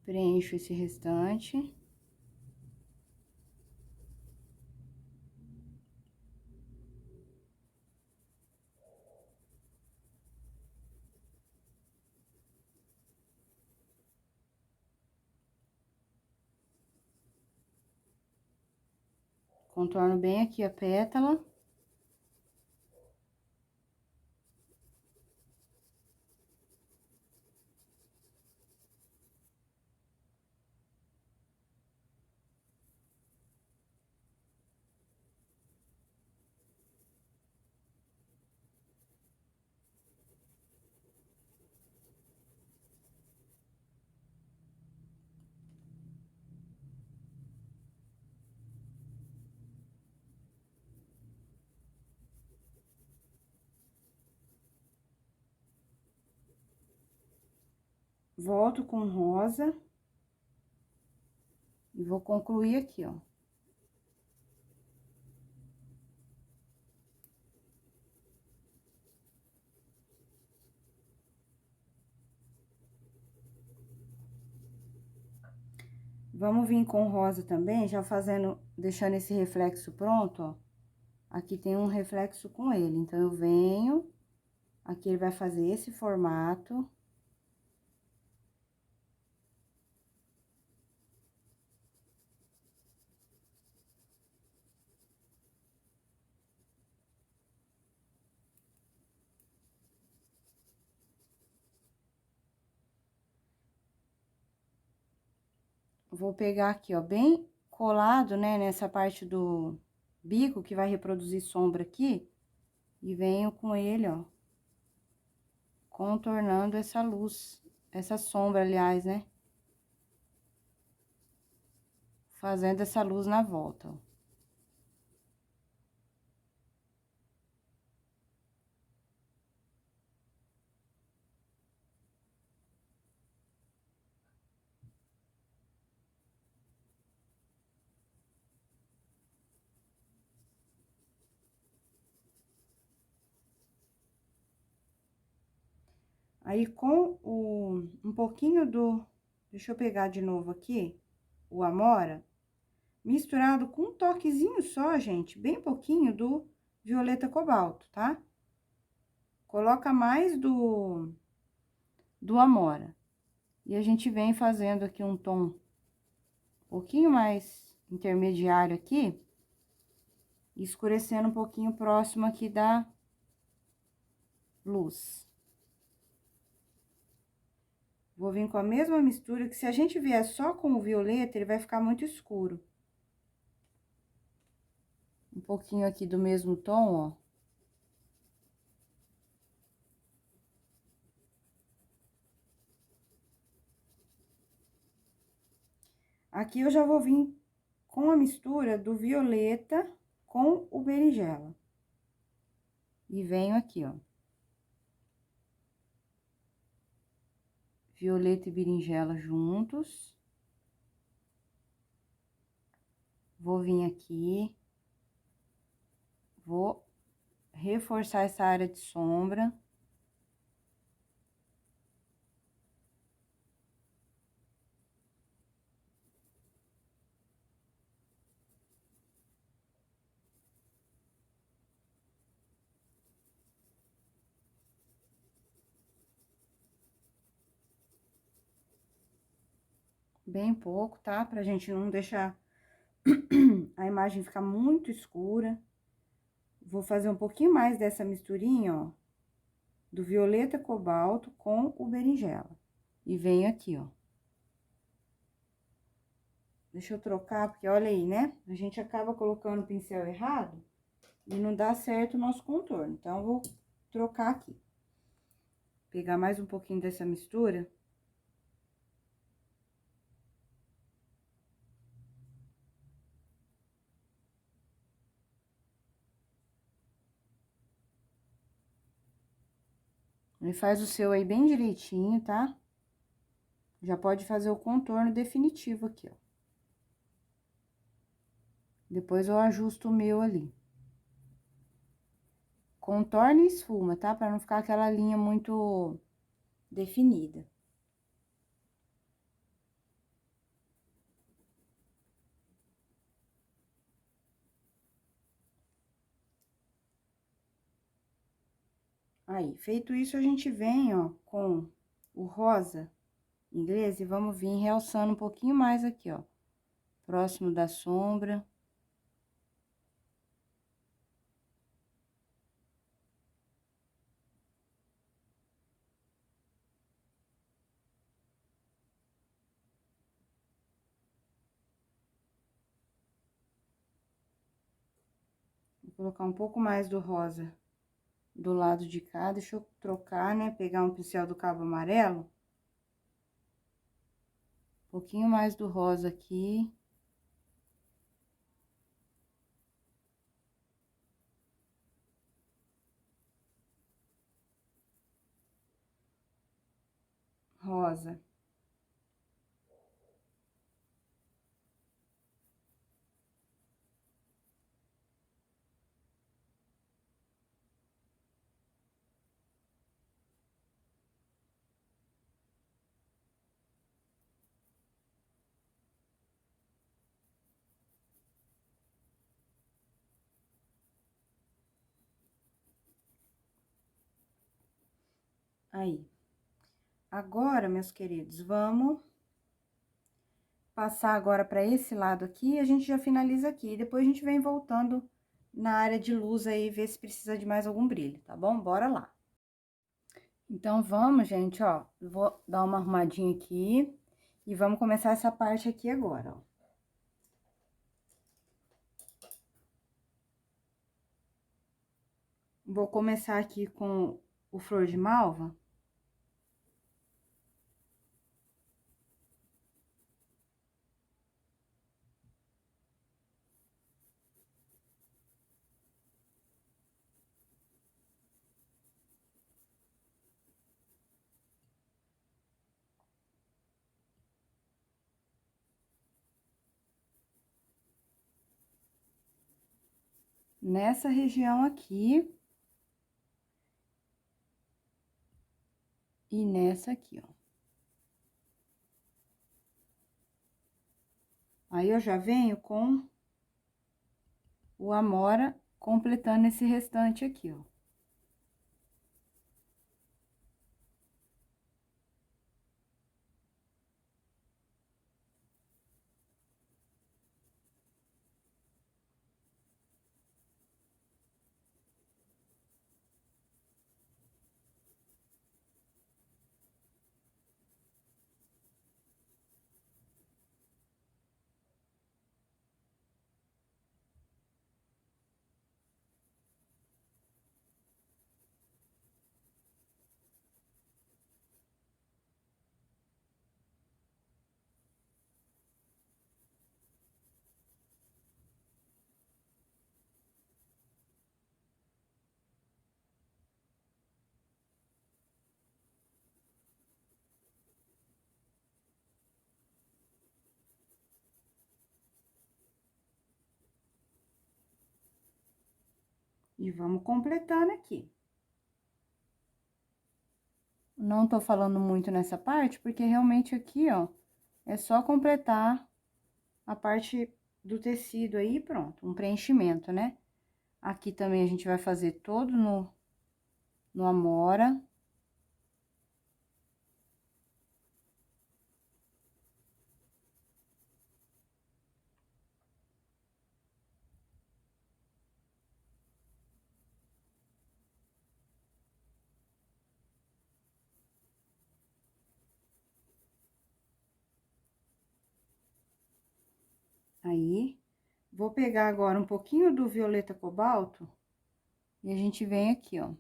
Preencho esse restante. Contorno bem aqui a pétala. Volto com rosa. E vou concluir aqui, ó. Vamos vir com rosa também, já fazendo, deixando esse reflexo pronto, ó. Aqui tem um reflexo com ele, então eu venho, aqui ele vai fazer esse formato. Vou pegar aqui, ó, bem colado, né, nessa parte do bico, que vai reproduzir sombra aqui, e venho com ele, ó, contornando essa luz, essa sombra, aliás, né? Fazendo essa luz na volta, ó. Aí, com um pouquinho do... Deixa eu pegar de novo aqui, o Amora, misturado com um toquezinho só, gente, bem pouquinho do violeta cobalto, tá? Coloca mais do Amora. E a gente vem fazendo aqui um tom um pouquinho mais intermediário aqui, escurecendo um pouquinho próximo aqui da luz. Vou vir com a mesma mistura, que se a gente vier só com o violeta, ele vai ficar muito escuro. Um pouquinho aqui do mesmo tom, ó. Aqui eu já vou vir com a mistura do violeta com o berinjela. E venho aqui, ó. Violeta e berinjela juntos. Vou vir aqui. Vou reforçar essa área de sombra. Bem pouco, tá? Pra gente não deixar a imagem ficar muito escura. Vou fazer um pouquinho mais dessa misturinha, ó, do violeta cobalto com o berinjela. E venho aqui, ó. Deixa eu trocar, porque olha aí, né? A gente acaba colocando o pincel errado e não dá certo o nosso contorno. Então, eu vou trocar aqui. Pegar mais um pouquinho dessa mistura. E faz o seu aí bem direitinho, tá? Já pode fazer o contorno definitivo aqui, ó. Depois eu ajusto o meu ali. Contorne e esfuma, tá? Pra não ficar aquela linha muito definida. Aí, feito isso, a gente vem, ó, com o rosa inglês e vamos vir realçando um pouquinho mais aqui, ó. Próximo da sombra. colocar um pouco mais do rosa do lado de cá. Deixa eu trocar, né? Pegar um pincel do cabo amarelo. Um pouquinho mais do rosa aqui. Rosa. Aí. Agora, meus queridos, vamos passar agora para esse lado aqui e a gente já finaliza aqui. Depois a gente vem voltando na área de luz aí, ver se precisa de mais algum brilho, tá bom? Bora lá. Então, vamos, gente, ó, eu vou dar uma arrumadinha aqui e vamos começar essa parte aqui agora, ó. Vou começar aqui com o flor de malva. Nessa região aqui. E nessa aqui, ó. Aí, eu já venho com o amora completando esse restante aqui, ó. E vamos completando aqui. Não tô falando muito nessa parte, porque realmente aqui, ó, é só completar a parte do tecido aí, pronto, um preenchimento, né? Aqui também a gente vai fazer todo no amora. Aí, vou pegar agora um pouquinho do violeta cobalto e a gente vem aqui, ó.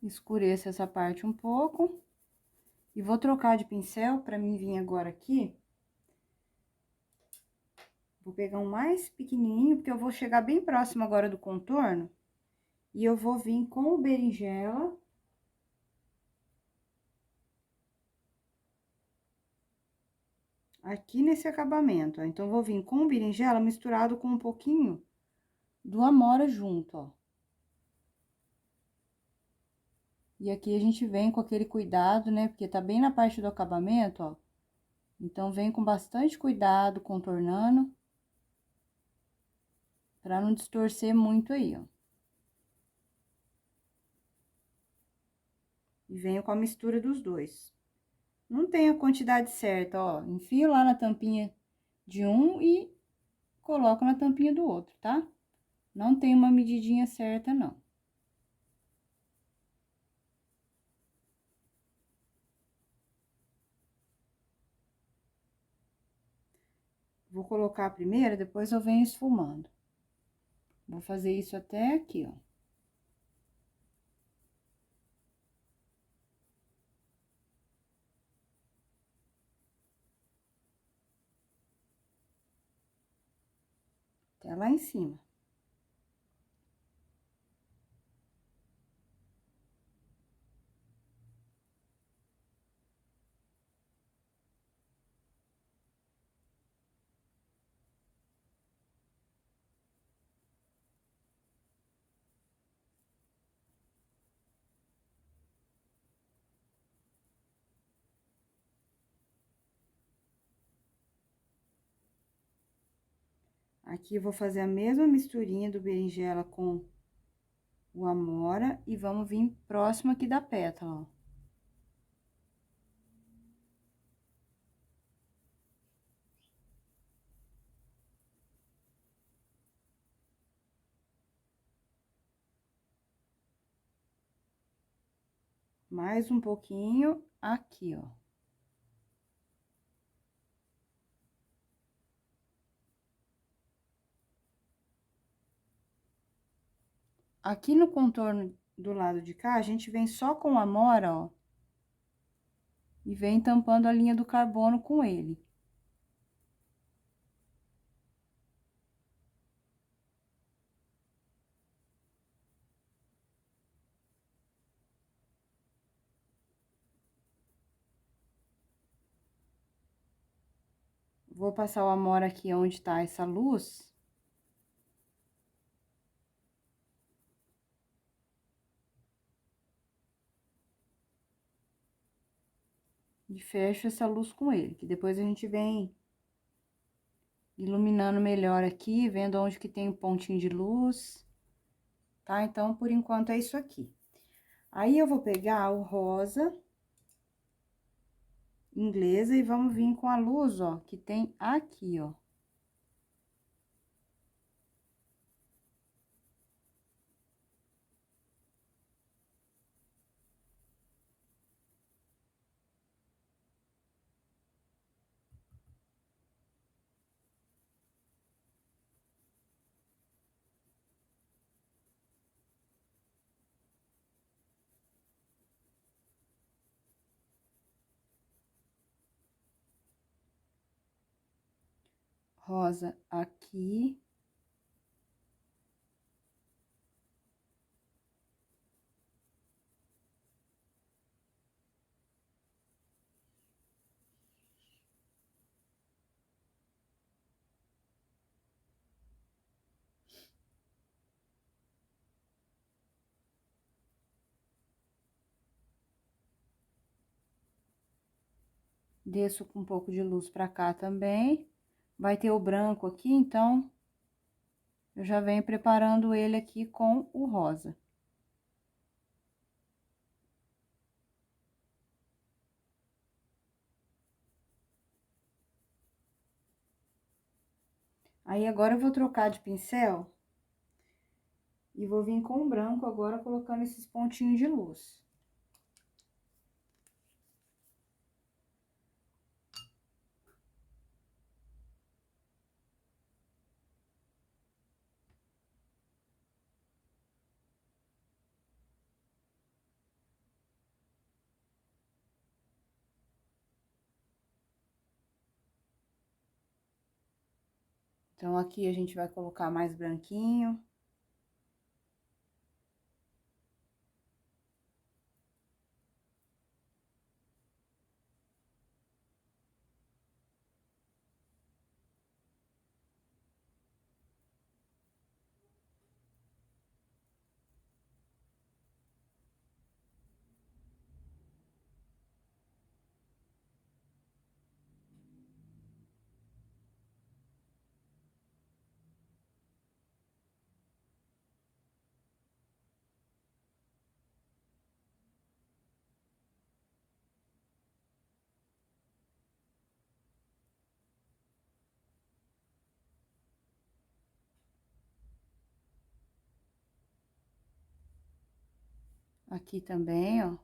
Escureço essa parte um pouco. E vou trocar de pincel pra mim vir agora aqui. Vou pegar um mais pequenininho, porque eu vou chegar bem próximo agora do contorno. E eu vou vir com o berinjela. Aqui nesse acabamento, ó. Então, vou vir com o berinjela misturado com um pouquinho do amora junto, ó. E aqui a gente vem com aquele cuidado, né? Porque tá bem na parte do acabamento, ó. Então, vem com bastante cuidado, contornando. Pra não distorcer muito aí, ó. E venho com a mistura dos dois. Não tem a quantidade certa, ó. Enfio lá na tampinha de um e coloco na tampinha do outro, tá? Não tem uma medidinha certa, não. Vou colocar a primeira, depois eu venho esfumando. Vou fazer isso até aqui, ó. Até lá em cima. Aqui eu vou fazer a mesma misturinha do berinjela com o amora e vamos vir próximo aqui da pétala, ó. Mais um pouquinho aqui, ó. Aqui no contorno do lado de cá, a gente vem só com a amora, ó. E vem tampando a linha do carbono com ele. Vou passar o amora aqui onde tá essa luz. E fecho essa luz com ele, que depois a gente vem iluminando melhor aqui, vendo onde que tem o pontinho de luz, tá? Então, por enquanto, é isso aqui. Aí, eu vou pegar o rosa inglesa e vamos vir com a luz, ó, que tem aqui, ó. Rosa aqui. Desço com um pouco de luz pra cá também. Vai ter o branco aqui, então, eu já venho preparando ele aqui com o rosa. Aí, agora eu vou trocar de pincel e vou vir com o branco agora, colocando esses pontinhos de luz. Então, aqui a gente vai colocar mais branquinho. Aqui também, ó.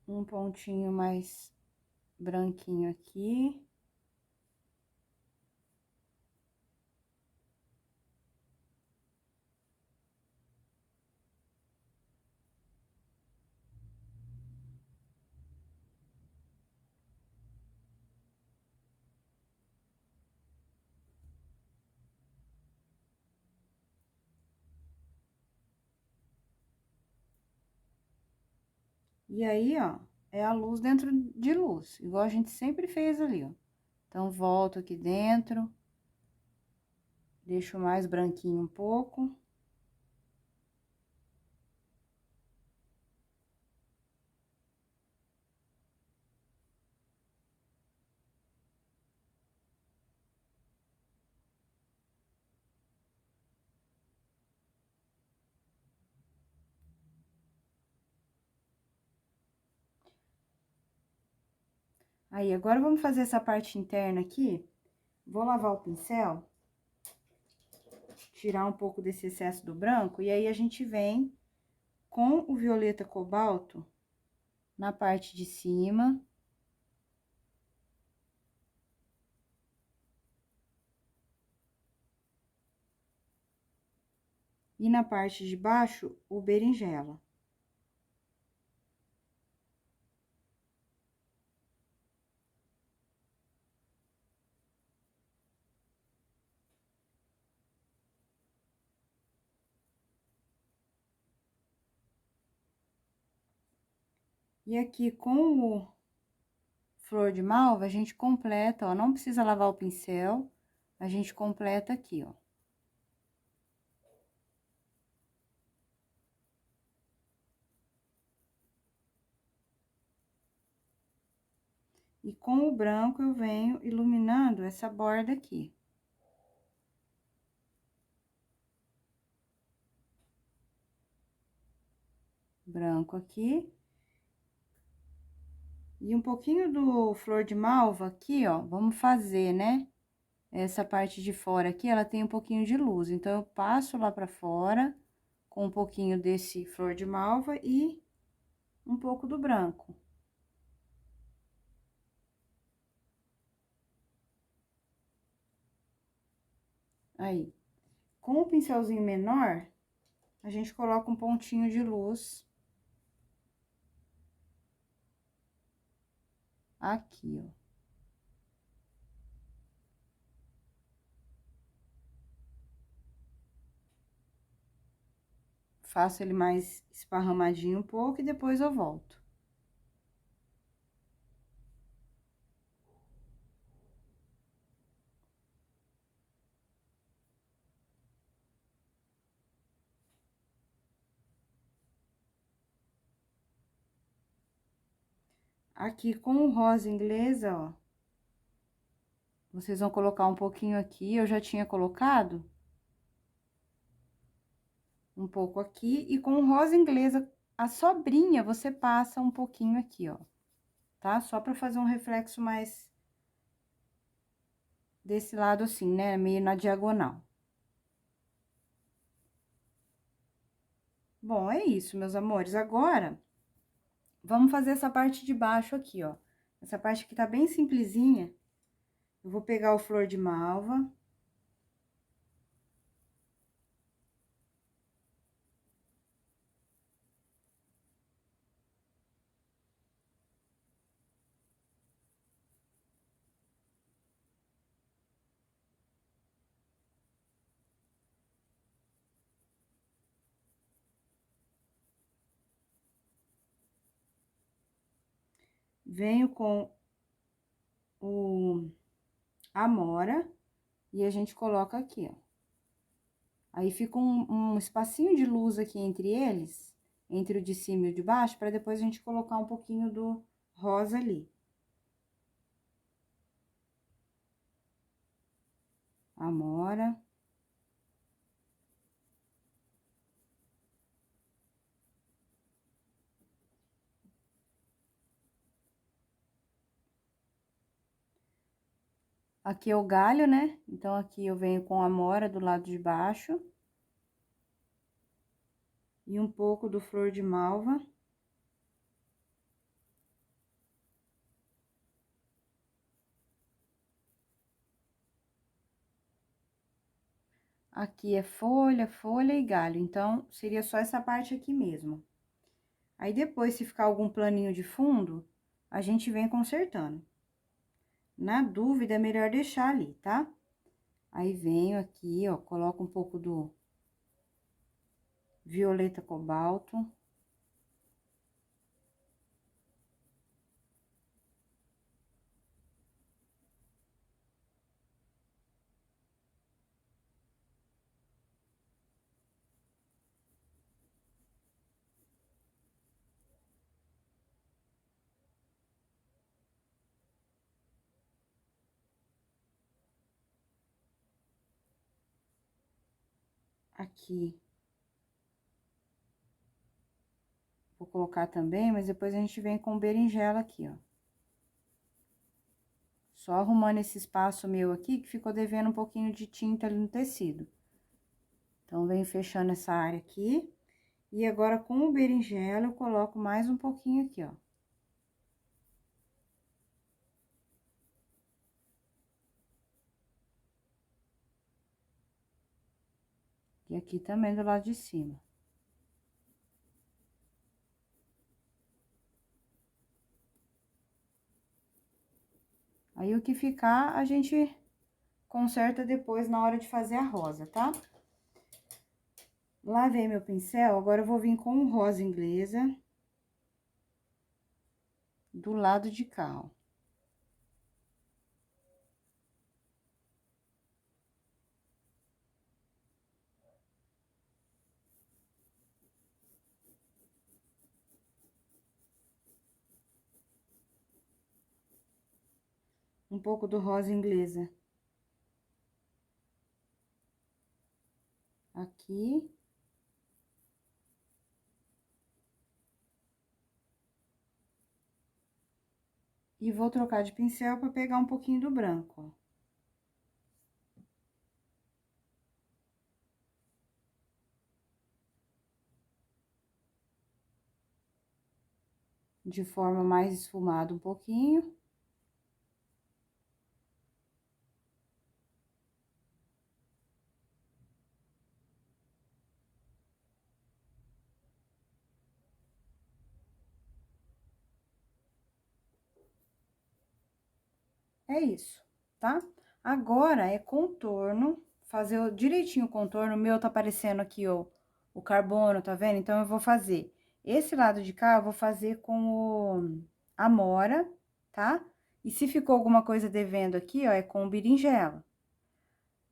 Um pontinho mais branquinho aqui. E aí, ó, é a luz dentro de luz, igual a gente sempre fez ali, ó. Então, volto aqui dentro, deixo mais branquinho um pouco. Aí, agora vamos fazer essa parte interna aqui. Vou lavar o pincel, tirar um pouco desse excesso do branco, e aí a gente vem com o violeta cobalto na parte de cima. E na parte de baixo, o berinjela. E aqui, com o flor de malva, a gente completa, ó, não precisa lavar o pincel, a gente completa aqui, ó. E com o branco, eu venho iluminando essa borda aqui. Branco aqui. E um pouquinho do flor de malva aqui, ó, vamos fazer, né? Essa parte de fora aqui, ela tem um pouquinho de luz, então, eu passo lá pra fora com um pouquinho desse flor de malva e um pouco do branco. Aí, com o pincelzinho menor, a gente coloca um pontinho de luz aqui, ó. Faço ele mais esparramadinho um pouco e depois eu volto. Aqui, com o rosa inglesa, ó, vocês vão colocar um pouquinho aqui, eu já tinha colocado um pouco aqui, e com o rosa inglesa, a sobrinha, você passa um pouquinho aqui, ó, tá? Só pra fazer um reflexo mais desse lado assim, né? Meio na diagonal. Bom, é isso, meus amores. Agora, vamos fazer essa parte de baixo aqui, ó. Essa parte aqui tá bem simplesinha. Eu vou pegar o flor de malva. Venho com o amora e a gente coloca aqui, ó. Aí fica um espacinho de luz aqui entre eles, entre o de cima e o de baixo, para depois a gente colocar um pouquinho do rosa ali. Amora. Aqui é o galho, né? Então, aqui eu venho com a amora do lado de baixo. E um pouco do flor de malva. Aqui é folha, folha e galho, então, seria só essa parte aqui mesmo. Aí, depois, se ficar algum planinho de fundo, a gente vem consertando. Na dúvida, é melhor deixar ali, tá? Aí, venho aqui, ó, coloco um pouco do violeta cobalto. Aqui. Vou colocar também, mas depois a gente vem com berinjela aqui, ó. Só arrumando esse espaço meu aqui, que ficou devendo um pouquinho de tinta ali no tecido. Então, venho fechando essa área aqui. E agora, com o berinjela, eu coloco mais um pouquinho aqui, ó. E aqui também do lado de cima. Aí, o que ficar, a gente conserta depois na hora de fazer a rosa, tá? Lavei meu pincel, agora eu vou vir com o rosa inglesa. Do lado de cá, ó. Um pouco do rosa inglesa. Aqui. E vou trocar de pincel para pegar um pouquinho do branco, ó. De forma mais esfumada um pouquinho. É isso, tá? Agora é contorno, fazer direitinho o contorno. O meu tá aparecendo aqui, ó, o carbono, tá vendo? Então, eu vou fazer esse lado de cá, eu vou fazer com o amora, tá? E se ficou alguma coisa devendo aqui, ó, é com o berinjela.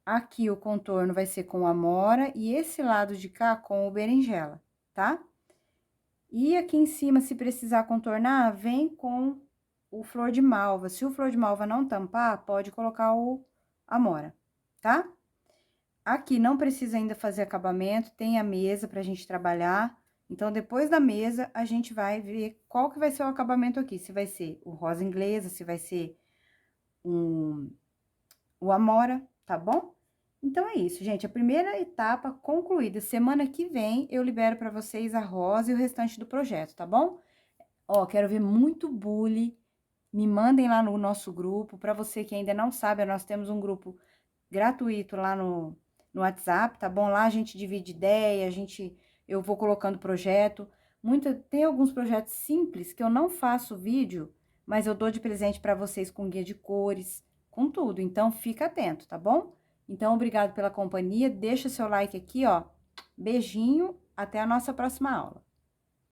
Aqui o contorno vai ser com a amora e esse lado de cá com o berinjela, tá? E aqui em cima, se precisar contornar, vem com o flor de malva. Se o flor de malva não tampar, pode colocar o amora, tá? Aqui não precisa ainda fazer acabamento, tem a mesa pra gente trabalhar. Então, depois da mesa, a gente vai ver qual que vai ser o acabamento aqui. Se vai ser o rosa inglesa, se vai ser o amora, tá bom? Então, é isso, gente. A primeira etapa concluída. Semana que vem, eu libero pra vocês a rosa e o restante do projeto, tá bom? Ó, quero ver muito bullying. Me mandem lá no nosso grupo. Para você que ainda não sabe, nós temos um grupo gratuito lá no WhatsApp, tá bom? Lá a gente divide ideia, eu vou colocando projeto. Tem alguns projetos simples que eu não faço vídeo, mas eu dou de presente para vocês com guia de cores, com tudo. Então, fica atento, tá bom? Então, obrigado pela companhia. Deixa seu like aqui, ó. Beijinho, até a nossa próxima aula.